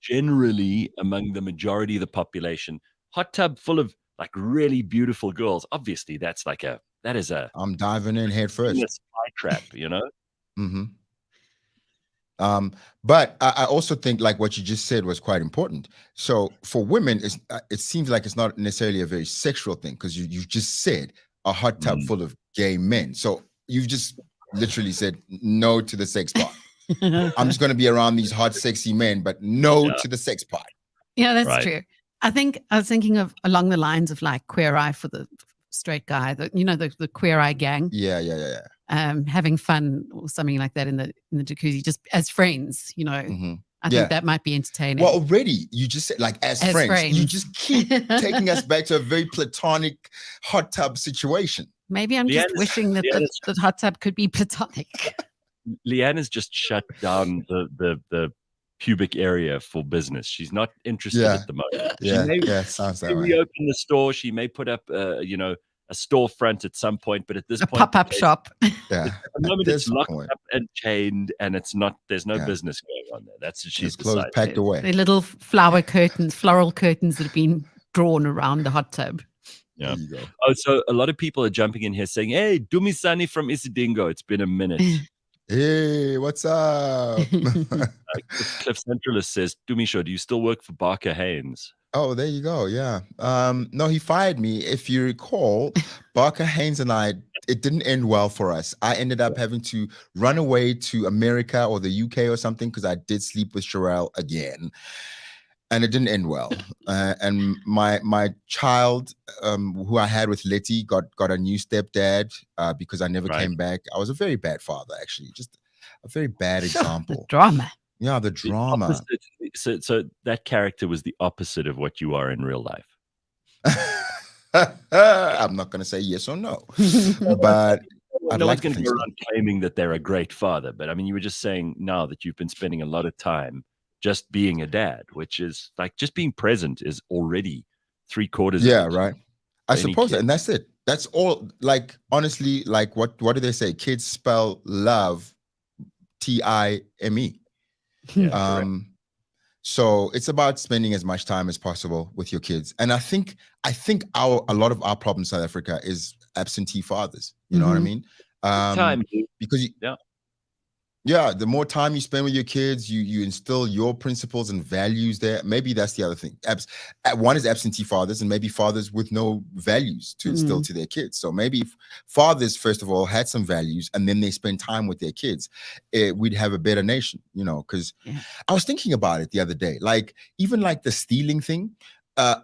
generally, among the majority of the population, hot tub full of like really beautiful girls. Obviously, I'm diving in head first. A spy trap, But I also think like what you just said was quite important. So for women, it seems like it's not necessarily a very sexual thing because you've just said a hot tub full of gay men. So you've just literally said no to the sex part. I'm just going to be around these hot, sexy men, but no to the sex part. Yeah, that's true. I think I was thinking of along the lines of like Queer Eye for straight guy, the Queer Eye gang. Yeah. Having fun or something like that in the jacuzzi, just as friends, Mm-hmm. I think that might be entertaining. Well, already you just said like as friends, you just keep taking us back to a very platonic hot tub situation. Maybe I'm just wishing that the hot tub could be platonic. Leigh-Ann has just shut down the pubic area for business. She's not interested at the moment. Sounds that way. Reopen the store. She may put up, a storefront at some point, but at this point, pop-up shop. Yeah. At the moment, it's locked up and chained, and it's not. There's no business going on there. That's what she's decided. Packed away. The little floral curtains that have been drawn around the hot tub. Yeah. Oh, so a lot of people are jumping in here saying, "Hey, Dumisani from Isidingo. It's been a minute." Hey, what's up? Cliff Centralist says, Tumisho, do you still work for Barker Haynes? Oh, there you go. Yeah. No, he fired me. If you recall, Barker Haynes and I, it didn't end well for us. I ended up having to run away to America or the UK or something because I did sleep with Sherelle again. And it didn't end well. And my child, who I had with Letty, got a new stepdad because I never came back. I was a very bad father, actually. Just a very bad example. The drama. Yeah, the drama. So that character was the opposite of what you are in real life. I'm not going to say yes or no. But no one's going to go around claiming that they're a great father. But I mean, you were just saying now that you've been spending a lot of time just being a dad, which is like just being present is already 3/4. Yeah, right. I suppose, and that's it. That's all. Like, honestly, like what do they say? Kids spell love Time. Yeah, so it's about spending as much time as possible with your kids. And I think a lot of our problem in South Africa is absentee fathers. You know what I mean? Time, because the more time you spend with your kids, you instill your principles and values there. Maybe that's the other thing. One is absentee fathers, and maybe fathers with no values to instill to their kids. So maybe if fathers, first of all, had some values, and then they spend time with their kids, we'd have a better nation, because I was thinking about it the other day. Like, even like the stealing thing,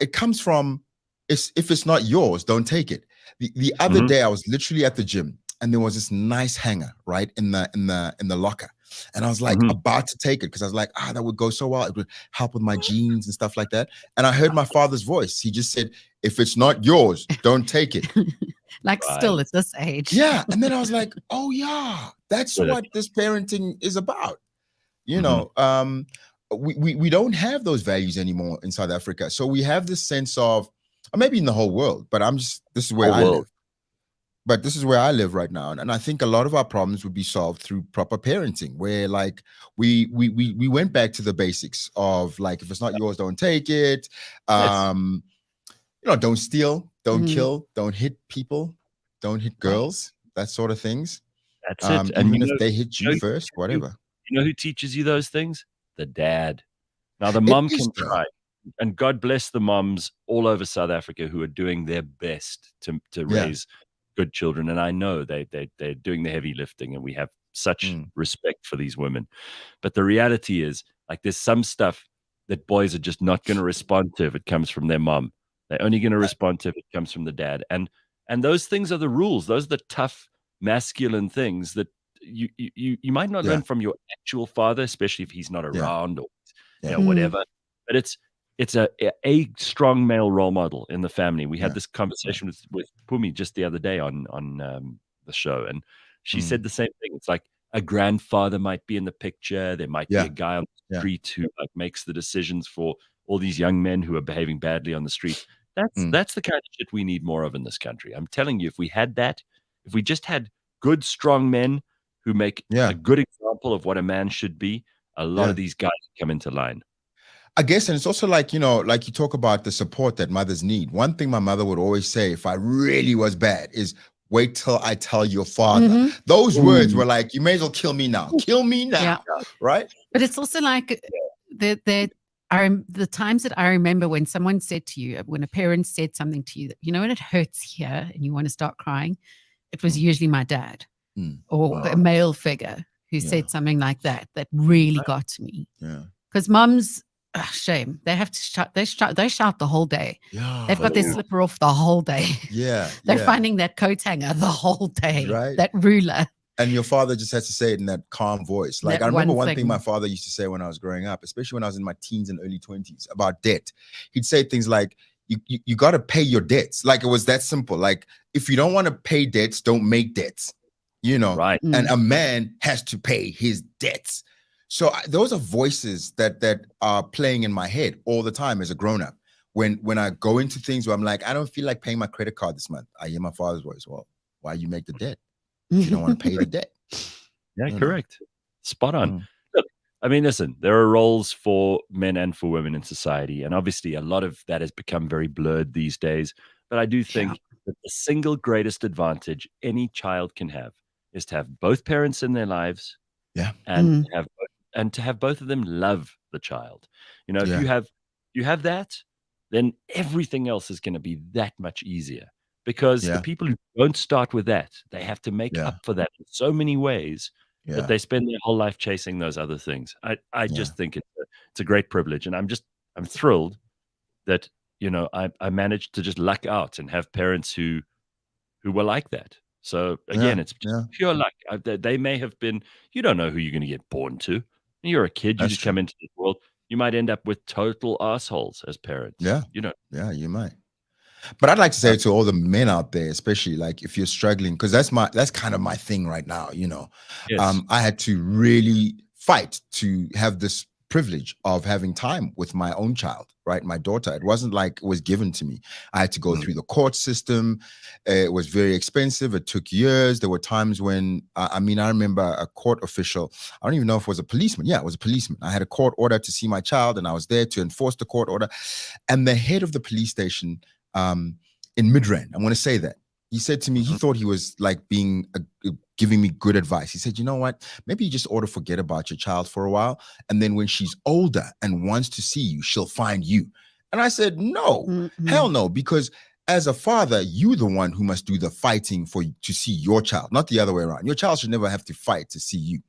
it comes from, if it's not yours, don't take it. The other day, I was literally at the gym, and there was this nice hanger right in the locker, and I was like about to take it because I was like, that would go so well. It would help with my jeans and stuff like that. And I heard my father's voice. He just said, "If it's not yours, don't take it." Still at this age. Yeah, and then I was like, "Oh yeah, that's what this parenting is about." We don't have those values anymore in South Africa, so we have this sense of, or maybe in the whole world, but this is where I live. But this is where I live right now. And I think a lot of our problems would be solved through proper parenting, where like we went back to the basics of like, if it's not yours, don't take it. Don't steal, don't kill, don't hit people, don't hit girls, that sort of things. That's it. And even if they hit you first, whatever. You know who teaches you those things? The dad. Now the mom can try. And God bless the moms all over South Africa who are doing their best to raise good children, and I know they're doing the heavy lifting, and we have such respect for these women. But the reality is, like, there's some stuff that boys are just not going to respond to if it comes from their mom. They're only going to respond to if it comes from the dad, and those things are the rules. Those are the tough masculine things that you might not learn from your actual father, especially if he's not around or whatever. But it's a strong male role model in the family. We had this conversation with Pumi just the other day on the show, and she said the same thing. It's like a grandfather might be in the picture. There might be a guy on the street who like makes the decisions for all these young men who are behaving badly on the street. That's the kind of shit we need more of in this country. I'm telling you, if we had that, if we just had good, strong men who make a good example of what a man should be, a lot of these guys come into line. I guess, and it's also like, like you talk about the support that mothers need. One thing my mother would always say if I really was bad is, wait till I tell your father. Those words were like, you may as well kill me now. Kill me now, right? But it's also like the times that I remember when someone said to you, when a parent said something to you that, when it hurts here and you want to start crying, it was usually my dad or a male figure who said something like that really got to me. Yeah. Because moms, shame. They have to shout. They shout the whole day. Yeah. They've got their slipper off the whole day. Yeah. They're finding that coat hanger the whole day. Right. That ruler. And your father just has to say it in that calm voice. Like, That I remember one one thing thing. my father used to say when I was growing up, especially when I was in my teens and early 20s, about debt. He'd say things like, you got to pay your debts. Like, it was that simple. Like, if you don't want to pay debts, don't make debts, you know? Right. And a man has to pay his debts. So those are voices that are playing in my head all the time as a grown-up. When I go into things where I'm like, I don't feel like paying my credit card this month, I hear my father's voice. Well, why you make the debt? If you don't want to pay the debt. Yeah, You know. correct. Spot on. Mm. Look, I mean, listen, there are roles for men and for women in society. And obviously, a lot of that has become very blurred these days. But I do think that the single greatest advantage any child can have is to have both parents in their lives. Yeah. And to have both of them love the child. You know, if Yeah. you have that, then everything else is going to be that much easier. Because the Yeah. people who don't start with that, they have to make Yeah. up for that in so many ways Yeah. that they spend their whole life chasing those other things. I just think it's a great privilege, and I'm thrilled that, you know, I managed to just luck out and have parents who were like that. So again, it's just pure luck. They may have been. You don't know who you're going to get born to. You're a kid. You That's just true. come into the world. You might end up with total assholes as parents. Yeah. You know. Yeah, you might. But I'd like to say to all the men out there, especially like if you're struggling, because that's kind of my thing right now, you know. Yes. I had to really fight to have this privilege of having time with my own child, right? My daughter. It wasn't like it was given to me. I had to go through the court system. It was very expensive. It took years. There were times when, I remember a court official, I don't even know if it was a policeman. Yeah, it was a policeman. I had a court order to see my child and I was there to enforce the court order. And the head of the police station in Midrand, I want to say that, he said to me, he thought he was like giving me good advice. He said, you know what, maybe you just ought to forget about your child for a while. And then when she's older and wants to see you, she'll find you. And I said, no, hell no, because as a father, you're the one who must do the fighting to see your child, not the other way around. Your child should never have to fight to see you.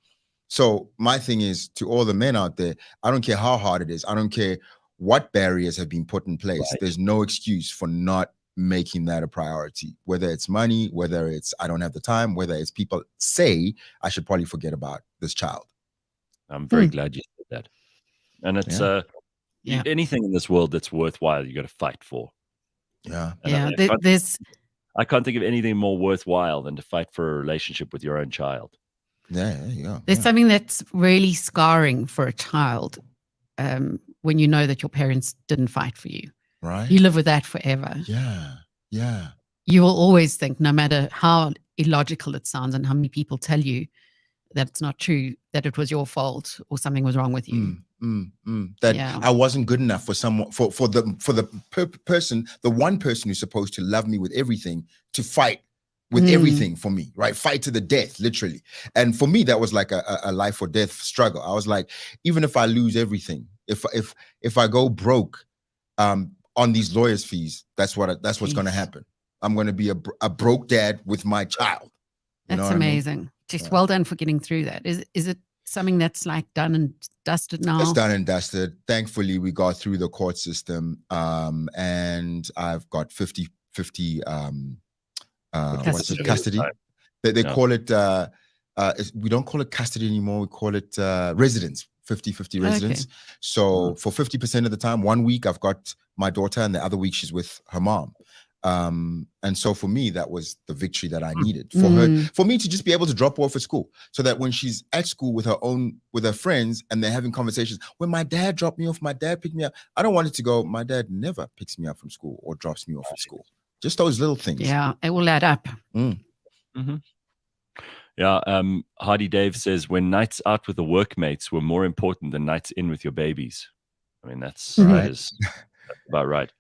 So my thing is, to all the men out there, I don't care how hard it is. I don't care what barriers have been put in place. Right. There's no excuse for not making that a priority, whether it's money, whether it's I don't have the time, whether it's people say I should probably forget about this child. I'm very glad you said that. And it's anything in this world that's worthwhile, you got to fight for. Yeah. And I can't think of anything more worthwhile than to fight for a relationship with your own child. Yeah, there you go. There's something that's really scarring for a child when you know that your parents didn't fight for you. Right. You live with that forever. Yeah. Yeah. You will always think, no matter how illogical it sounds and how many people tell you that it's not true, that it was your fault or something was wrong with you. That I wasn't good enough for someone, for the person, the one person who's supposed to love me with everything, to fight with everything for me, right? Fight to the death, literally. And for me, that was like a life or death struggle. I was like, even if I lose everything, if I go broke on these lawyers' fees, that's what's going to happen. I'm going to be a broke dad with my child. That's amazing. Just well done for getting through that. Is it something that's like done and dusted now? It's done and dusted. Thankfully, we got through the court system, and I've got 50-50 what's it, custody. They call it, we don't call it custody anymore. We call it residence, 50-50 residence. Okay. So for 50% of the time, 1 week I've got my daughter and the other week she's with her mom. And so for me, that was the victory that I needed for me to just be able to drop her off at school, so that when she's at school with her friends and they're having conversations, when my dad dropped me off, my dad picked me up, I don't want it to go, my dad never picks me up from school or drops me off at school. Just those little things. Yeah, it will add up. Yeah, Hardy Dave says, when nights out with the workmates were more important than nights in with your babies. I mean, that's about right.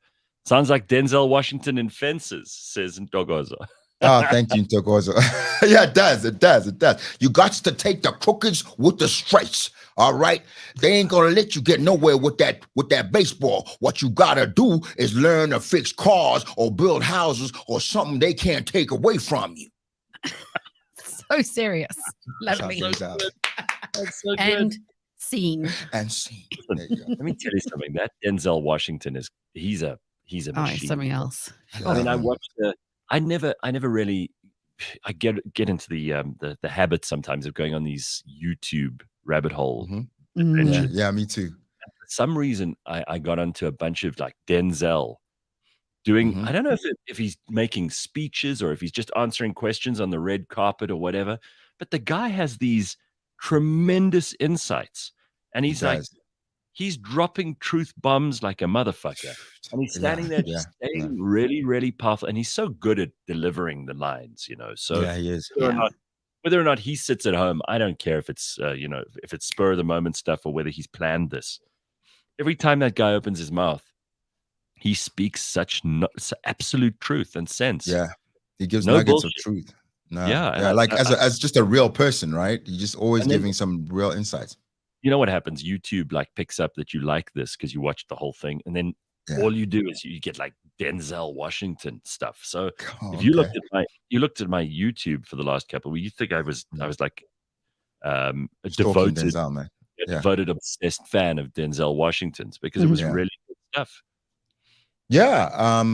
Sounds like Denzel Washington in Fences, says Ntokozo. Oh, thank you, Ntokozo. Yeah, it does. You got to take the crookeds with the straights. All right, they ain't gonna let you get nowhere with that baseball. What you gotta do is learn to fix cars or build houses or something they can't take away from you. So serious. Lovely. That's so good. And Scene. And scene. There Listen, you go. let me tell you something. That Denzel Washington he's a Oh, machine. something else. I I mean, love I him. watched I never really I get into the habit sometimes of going on these YouTube rabbit hole Yeah, adventures. yeah, me too. For some reason, I got onto a bunch of like Denzel doing. Mhm. I don't know if he's making speeches or if he's just answering questions on the red carpet or whatever. But the guy has these tremendous insights, and He he's like does. he's dropping truth bombs like a motherfucker. And he's Yeah, standing there yeah, just yeah. saying really, really powerful. And he's so good at delivering the lines, you know. So Yeah, he is. Yeah. whether or not he sits at home, I don't care if it's if it's spur of the moment stuff or whether he's planned this. Every time that guy opens his mouth, he speaks such absolute truth and sense. Yeah. He gives No nuggets of bullshit. truth. No. Yeah, and Yeah, like as just a real person, right? He's just always and then giving some real insights. you know what happens? YouTube like picks up that you like this because you watched the whole thing, and then Yeah. all you do is you get like Denzel Washington stuff. So Oh, if you okay. looked at my YouTube for the last couple of weeks, you think I was like a Stalking devoted Denzel, man. Yeah. devoted obsessed fan of Denzel Washington's because it was Yeah. really good stuff. Yeah.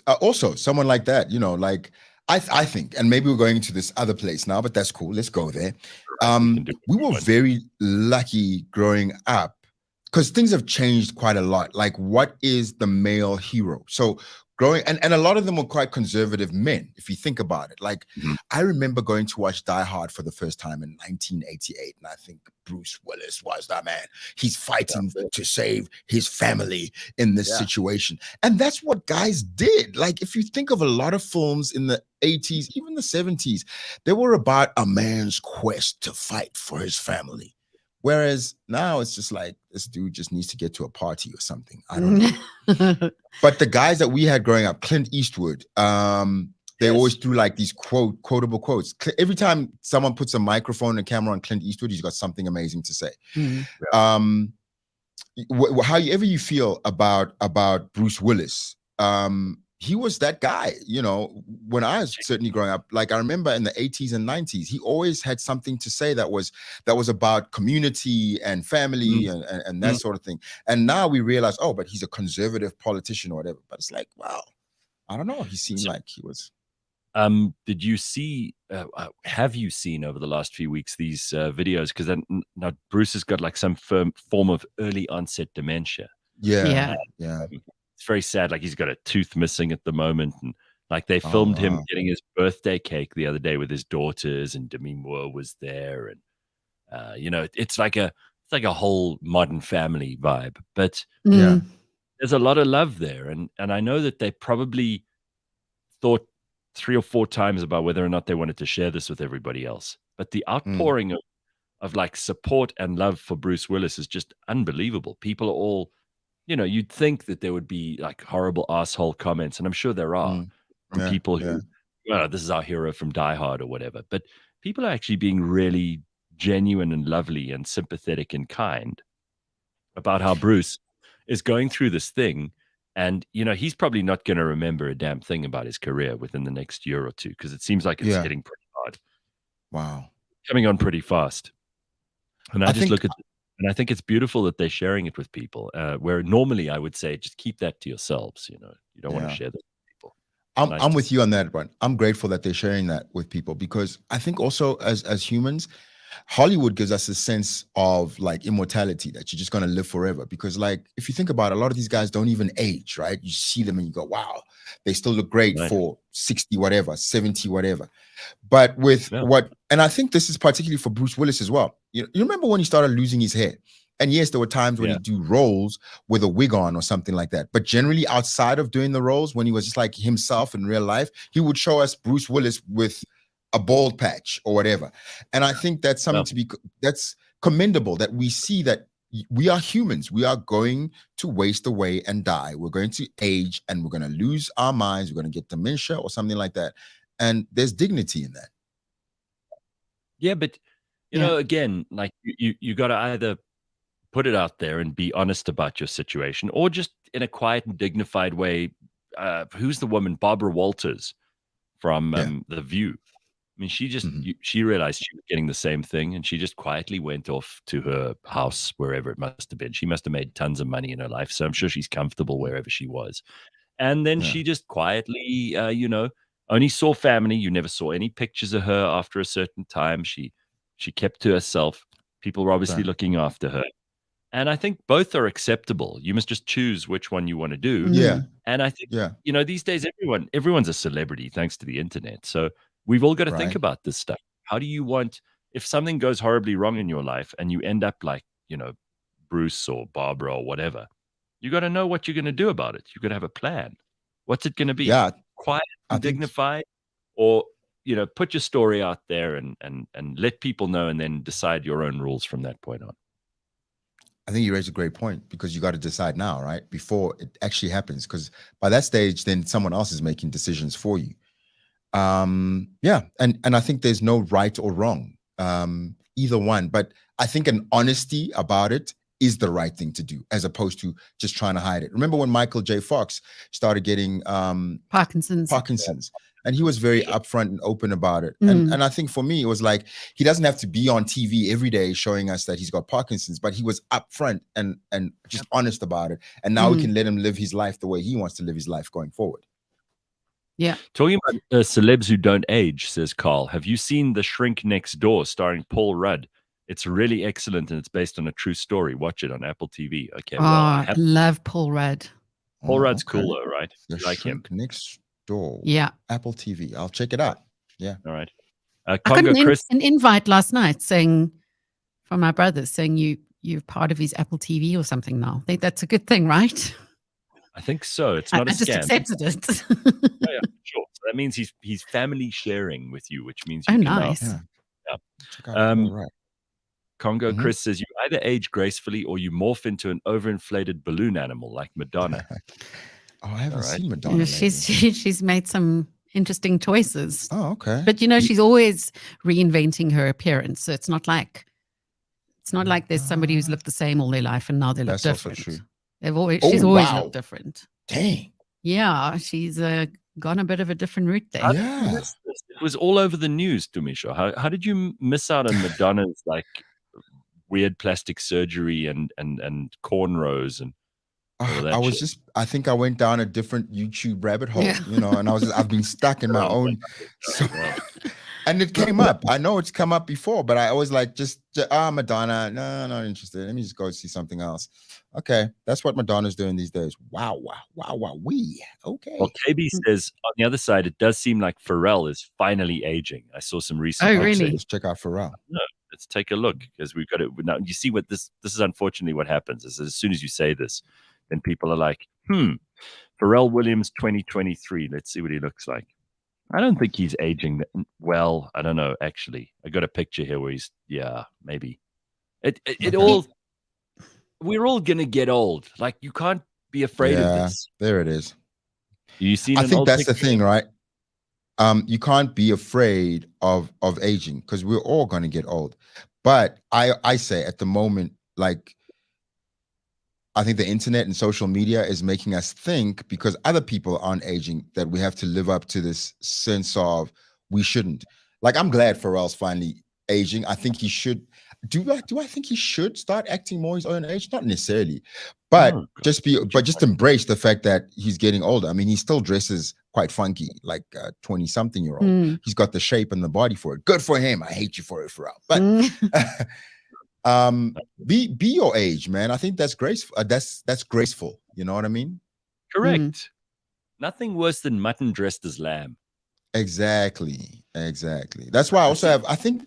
Also, someone like that, you know, like I think, and maybe we're going to this other place now, but that's cool. Let's go there. We were very lucky growing up because things have changed quite a lot. Like, what is the male hero? So growing, and a lot of them were quite conservative men, if you think about it. Like, I remember going to watch Die Hard for the first time in 1988, and I think Bruce Willis was that man. He's fighting to save his family in this situation. And that's what guys did. Like, if you think of a lot of films in the 80s, even the 70s, they were about a man's quest to fight for his family. Whereas now it's just like, this dude just needs to get to a party or something. I don't know. But the guys that we had growing up, Clint Eastwood, they always threw like these quotable quotes. Every time someone puts a microphone and a camera on Clint Eastwood, he's got something amazing to say. However you feel about Bruce Willis, he was that guy, you know, when I was certainly growing up. Like, I remember in the 80s and 90s, he always had something to say that was about community and family and that sort of thing. And now we realize, oh, but he's a conservative politician or whatever. But it's like, wow, I don't know. He seemed like he was. Did you see, have you seen over the last few weeks these videos? Because now Bruce has got like some form of early onset dementia. Yeah. It's very sad. Like, he's got a tooth missing at the moment. And like, they filmed him getting his birthday cake the other day with his daughters, and Demi Moore was there. And, you know, it's like a whole Modern Family vibe. But there's a lot of love there. And I know that they probably thought 3 or 4 times about whether or not they wanted to share this with everybody else. But the outpouring of like support and love for Bruce Willis is just unbelievable. People are all, you know, you'd think that there would be like horrible asshole comments, and I'm sure there are from people who, well, this is our hero from Die Hard or whatever. But people are actually being really genuine and lovely and sympathetic and kind about how Bruce is going through this thing. And, you know, he's probably not going to remember a damn thing about his career within the next year or two, because it seems like it's hitting pretty hard. Wow. Coming on pretty fast. And I just look at it, and I think it's beautiful that they're sharing it with people, where normally I would say, just keep that to yourselves. You know, you don't want to share that with people. I'm with you on that one. I'm grateful that they're sharing that with people, because I think also as humans, Hollywood gives us a sense of like immortality, that you're just going to live forever. Because like, if you think about it, a lot of these guys don't even age, right? You see them and you go, wow, they still look great for 60, whatever, 70, whatever. But with and I think this is particularly for Bruce Willis as well. You remember when he started losing his hair? And yes, there were times when he'd do roles with a wig on or something like that. But generally outside of doing the roles, when he was just like himself in real life, he would show us Bruce Willis with a bald patch or whatever. And I think that's something that's commendable, that we see that we are humans. We are going to waste away and die. We're going to age and we're going to lose our minds. We're going to get dementia or something like that. And there's dignity in that. Yeah, but you know, again, like you got to either put it out there and be honest about your situation, or just in a quiet and dignified way. Who's the woman? Barbara Walters from The View. I mean, she realized she was getting the same thing, and she just quietly went off to her house, wherever it must have been. She must have made tons of money in her life, so I'm sure she's comfortable wherever she was. And then she just quietly, only saw family. You never saw any pictures of her after a certain time. She kept to herself. People were obviously looking after her. And I think both are acceptable. You must just choose which one you want to do. Yeah. And I think, these days, everyone's a celebrity thanks to the internet. So we've all got to think about this stuff. How do you want, if something goes horribly wrong in your life and you end up like, Bruce or Barbara or whatever, you got to know what you're going to do about it. You got to have a plan. What's it going to be? Yeah. Quiet and dignified, or, put your story out there and let people know, and then decide your own rules from that point on. I think you raised a great point, because you got to decide now, right? Before it actually happens, because by that stage, then someone else is making decisions for you. And I think there's no right or wrong, either one. But I think an honesty about it is the right thing to do, as opposed to just trying to hide it. Remember when Michael J. Fox started getting Parkinson's, and he was very upfront and open about it. And I think for me, it was like, he doesn't have to be on TV every day showing us that he's got Parkinson's, but he was upfront and just honest about it. And now we can let him live his life the way he wants to live his life going forward. Yeah. Talking about celebs who don't age, says Carl. Have you seen The Shrink Next Door starring Paul Rudd? It's really excellent, and it's based on a true story. Watch it on Apple TV. Okay. I love Paul Rudd. Paul Rudd's cool, though, right? The like Shrink him. Next Door. Yeah. Apple TV. I'll check it out. Yeah. All right. I got an invite last night saying, from my brother, saying you're part of his Apple TV or something now. I think that's a good thing, right? I think so. It's not a scam. I just accepted it. Yeah, sure. So that means he's family sharing with you, which means you oh, can nice. Right. Congo Chris says you either age gracefully or you morph into an overinflated balloon animal like Madonna. I haven't seen Madonna. Yeah, she's made some interesting choices. Oh, okay. But she's always reinventing her appearance, so it's not like there's somebody who's looked the same all their life and now they look different. Also true. She's always looked different. Dang. Yeah, she's gone a bit of a different route there. Yeah. It was all over the news, Tumisho. How did you miss out on Madonna's like weird plastic surgery and cornrows and all that I think I went down a different YouTube rabbit hole, and I've been stuck in my own. And it came up. I know it's come up before, but I always like Madonna. No, not interested. Let me just go see something else. Okay, that's what Madonna's doing these days. Wow. Okay. Well, KB says on the other side, it does seem like Pharrell is finally aging. I saw some recent. Oh, really? Let's check out Pharrell. No, let's take a look, because we've got it now. You see what this is. Unfortunately, what happens is as soon as you say this, then people are like, Pharrell Williams 2023. Let's see what he looks like. I don't think he's aging well. I don't know, actually. I got a picture here where he's, maybe. We're all going to get old. Like, you can't be afraid of this. There it is. You see, I think that's the thing, right? You can't be afraid of aging, because we're all going to get old. But I say at the moment, like, I think the internet and social media is making us think, because other people aren't aging, that we have to live up to this sense of we shouldn't. Like, I'm glad Pharrell's finally aging. I think he should. Do I think he should start acting more his own age? Not necessarily, but just embrace the fact that he's getting older. I mean, he still dresses quite funky, like a 20-something-year-old. He's got the shape and the body for it. Good for him. I hate you for it, Pharrell. But be your age, man. I think that's graceful. That's graceful. You know what I mean? Correct. Nothing worse than mutton dressed as lamb. Exactly. That's why I also have. I think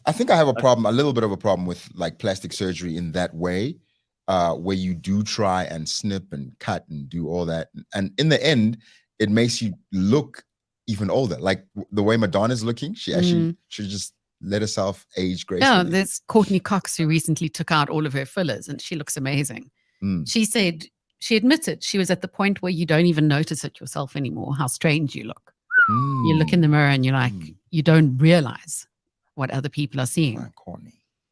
I have a little bit of a problem with like plastic surgery in that way, where you do try and snip and cut and do all that, and in the end, it makes you look even older. Like the way Madonna's looking, she actually should just let herself age gracefully. Yeah, there's Courtney Cox, who recently took out all of her fillers, and she looks amazing. She said, she admitted she was at the point where you don't even notice it yourself anymore, how strange you look. You look in the mirror and you're like, you don't realize what other people are seeing.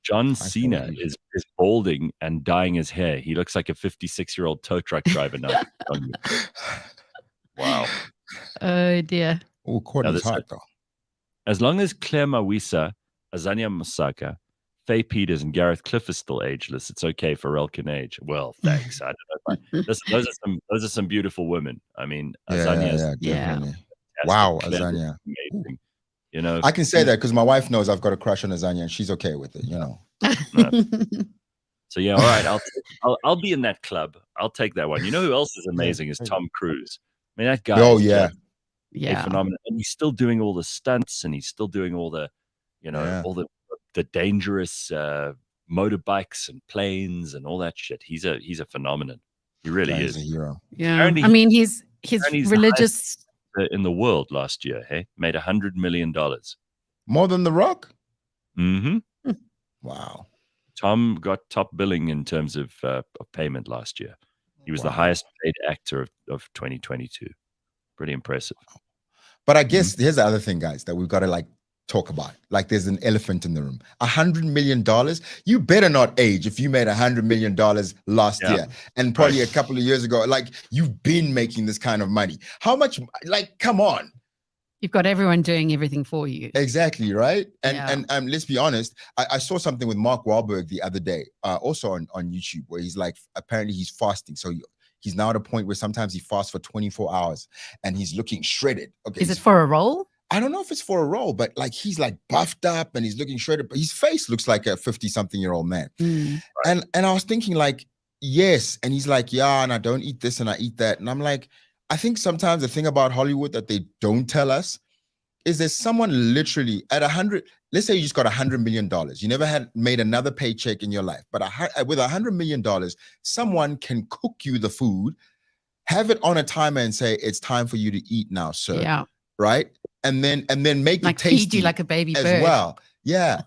John Cena is balding and dyeing his hair. He looks like a 56-year-old tow truck driver now. Wow. Oh, dear. Oh, Courtney's hot, though. as long as Claire Mawisa, Azania Masaka, Faye Peters, and Gareth Cliff are still ageless, it's okay. Pharrell can age. Well, thanks. I don't know. Those are some beautiful women. I mean, Azania definitely. Wow, Azania. Amazing. You know, I can say that because my wife knows I've got a crush on Azania, and she's okay with it. You know. So yeah, all right. I'll be in that club. I'll take that one. You know who else is amazing is Tom Cruise. I mean, that guy. Oh is yeah, a phenomenon, and he's still doing all the stunts, and he's still doing all the, all the dangerous motorbikes and planes and all that shit. He's a phenomenon. He really is a hero. Yeah, I mean, he's religious in the world last year. Hey, made $100 million. More than The Rock. Mm-hmm. Wow. Tom got top billing in terms of payment last year. He was the highest paid actor of 2022. Pretty impressive. But I guess here's the other thing, guys, that we've got to like talk about. Like there's an elephant in the room. $100 million. You better not age if you made $100 million last year. And probably a couple of years ago, like you've been making this kind of money. How much, like, come on. You've got everyone doing everything for you. Exactly, right? And let's be honest, I saw something with Mark Wahlberg the other day, also on YouTube, where he's like, apparently he's fasting. So he's now at a point where sometimes he fasts for 24 hours and he's looking shredded. Okay, is it for a role? I don't know if it's for a role, but like he's like buffed up and he's looking shredded, but his face looks like a 50-something-year-old man. And I was thinking like, yes. And he's like, yeah, and I don't eat this and I eat that. And I'm like, I think sometimes the thing about Hollywood that they don't tell us is there's someone literally at 100, let's say you just got $100 million. You never made another paycheck in your life, but with $100 million, someone can cook you the food, have it on a timer and say, it's time for you to eat now, sir. Yeah. Right? And then make like it tasty feed you like a baby as bird. well. Yeah.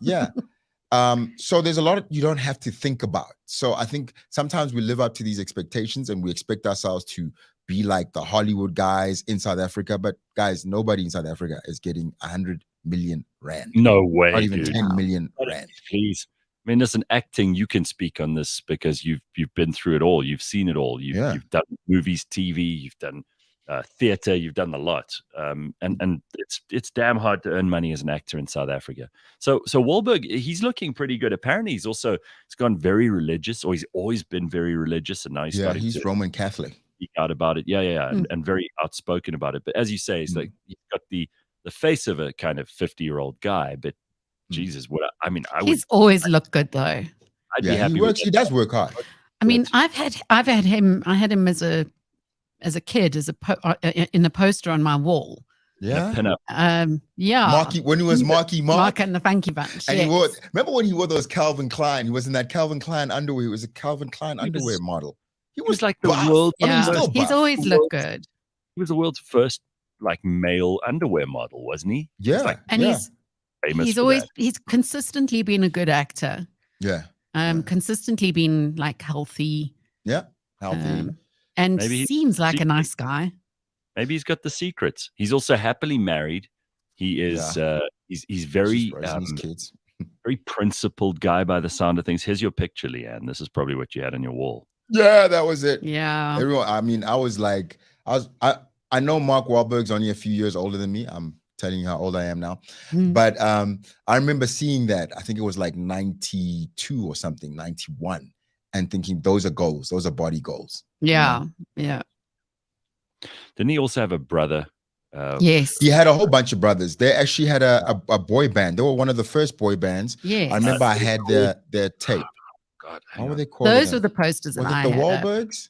So there's a lot you don't have to think about. So I think sometimes we live up to these expectations and we expect ourselves to be like the Hollywood guys in South Africa. But guys, nobody in South Africa is getting 100 million rand. No way. Not even dude. 10 million rand. Please. I mean, listen, acting, you can speak on this because you've been through it all. You've seen it all. You've done movies, TV, you've done theater, you've done a lot. And it's damn hard to earn money as an actor in South Africa. So Wahlberg, he's looking pretty good. Apparently he's gone very religious, or he's always been very religious, and now he's Roman Catholic. Speak out about it. And very outspoken about it. But as you say, it's like he's got the face of a kind of 50-year-old guy, but Jesus, he's always looked good though. I'd be happy. He does work hard. I mean, I had him as a kid, in a poster on my wall. Yeah. Marky, when he was Marky Mark and the Funky Bunch. And remember when he wore those Calvin Klein? He was in that Calvin Klein underwear. He was a Calvin Klein underwear model. He was like the world. Yeah, he's always looked good. He was the world's first like male underwear model, wasn't he? Yeah. He's consistently been a good actor. Yeah. Consistently been like healthy. Yeah. Healthy. And seems like a nice guy. Maybe he's got the secrets. He's also happily married. He is he's very kids. very principled guy by the sound of things. Here's your picture, Leigh-Ann. This is probably what you had on your wall. Yeah, that was it. Yeah. Everyone, I mean, I know Mark Wahlberg's only a few years older than me. I'm telling you how old I am now. But I remember seeing that. I think it was like 92 or something, 91, and thinking those are goals. Those are body goals. Yeah. Yeah. Didn't he also have a brother? Yes. He had a whole bunch of brothers. They actually had a boy band. They were one of the first boy bands. Yes. I remember I had their tape. God, what were they called? Those were the posters was that it I the had. Wahlbergs?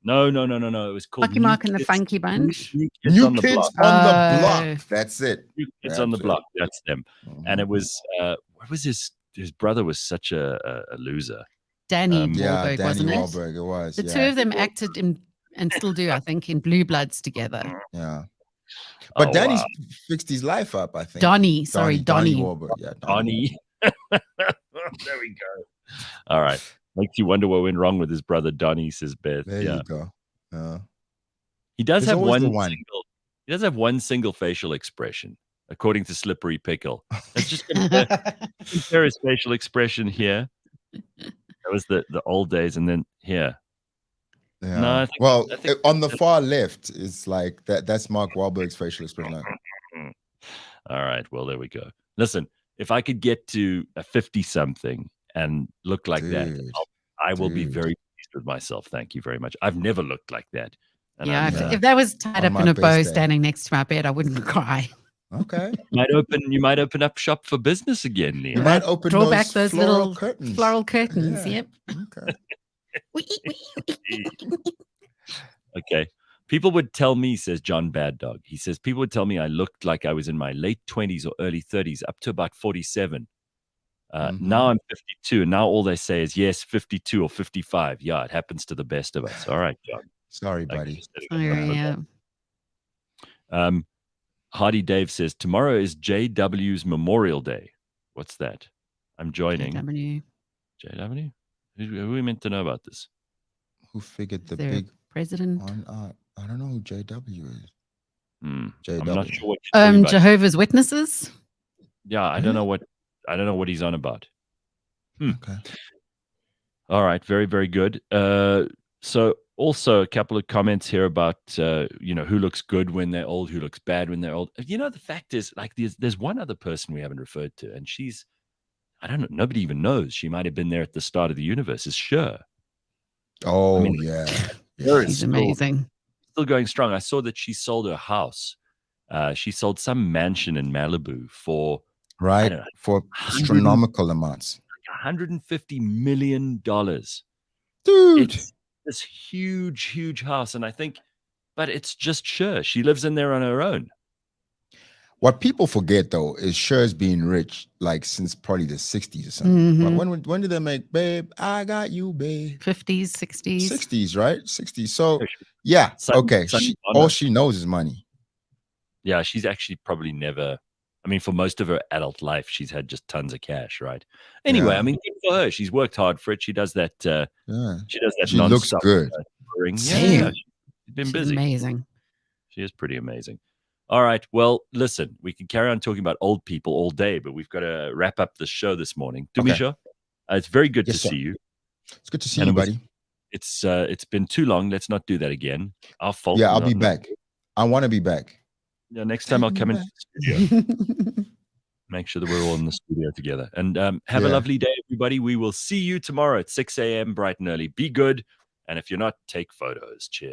No. It was called Marky Mark and the Funky Bunch. New Kids on the Block. That's it. New Kids on the Block. That's them. And it was what was his brother was such a loser. Danny Wahlberg, Danny wasn't Wahlberg, it was. The two of them acted in, and still do, I think, in Blue Bloods together. Yeah. But Danny's fixed his life up, I think. Donnie Wahlberg. Yeah, Donnie. There we go. All right. Makes you wonder what went wrong with his brother Donnie, says Beth. There you go. He does have he does have one single facial expression, according to Slippery Pickle. Let's just compare his facial expression here. That was the old days, and then here. Yeah. No, on the far left is like that's Mark Wahlberg's facial expression. All right. Well, there we go. Listen, if I could get to a 50-something and look like that, I will be very pleased with myself. Thank you very much. I've never looked like that. And yeah, if that was tied up in a bow standing next to my bed, I wouldn't cry. Okay. You might open up shop for business again, Leah. You might open Draw back those little curtains. floral curtains. Yeah. Yep. Okay. Okay. People would tell me, says John Bad Dog. He says, people would tell me I looked like I was in my late 20s or early 30s, up to about 47. Now I'm 52, and now all they say is, yes, 52 or 55. Yeah, it happens to the best of us. All right, John. Sorry, buddy. Hardy Dave says, tomorrow is JW's Memorial Day. What's that? I'm joining. JW? Who are we meant to know about this? Who figured the big president? I don't know who JW is. JW. I'm not sure what you're talking about. Jehovah's Witnesses? Yeah, I don't know what he's on about. Okay. All right, very, very good. So also a couple of comments here about who looks good when they're old, who looks bad when they're old. The fact is, like, there's one other person we haven't referred to, and she's, I don't know, nobody even knows. She might have been there at the start of the universe. Is Cher. Oh, yeah. She's amazing. Still going strong. I saw that she sold her house. She sold some mansion in Malibu for for astronomical amounts. $150 million. Dude. It's this huge, huge house. And I think, but it's just Cher. She lives in there on her own. What people forget, though, is Cher's been rich, like, since probably the 60s or something. When did they make Babe, I Got You, Babe? 50s, 60s. 60s, right? 60s. So, yeah, okay. All she knows is money. Yeah, she's actually probably never, I mean, for most of her adult life, she's had just tons of cash, right? Anyway, I mean, good for her. She's worked hard for it. She does that. She looks good. Yeah, she's been busy. Amazing. She is pretty amazing. All right. Well, listen, we can carry on talking about old people all day, but we've got to wrap up the show this morning. Tumisho, it's very good to see you. It's good to see you, buddy. It's been too long. Let's not do that again. Our fault. Yeah, I'll be back. I want to be back. Yeah, next time I'll come into the studio. Make sure that we're all in the studio together. And have a lovely day, everybody. We will see you tomorrow at 6 a.m. bright and early. Be good. And if you're not, take photos. Cheers.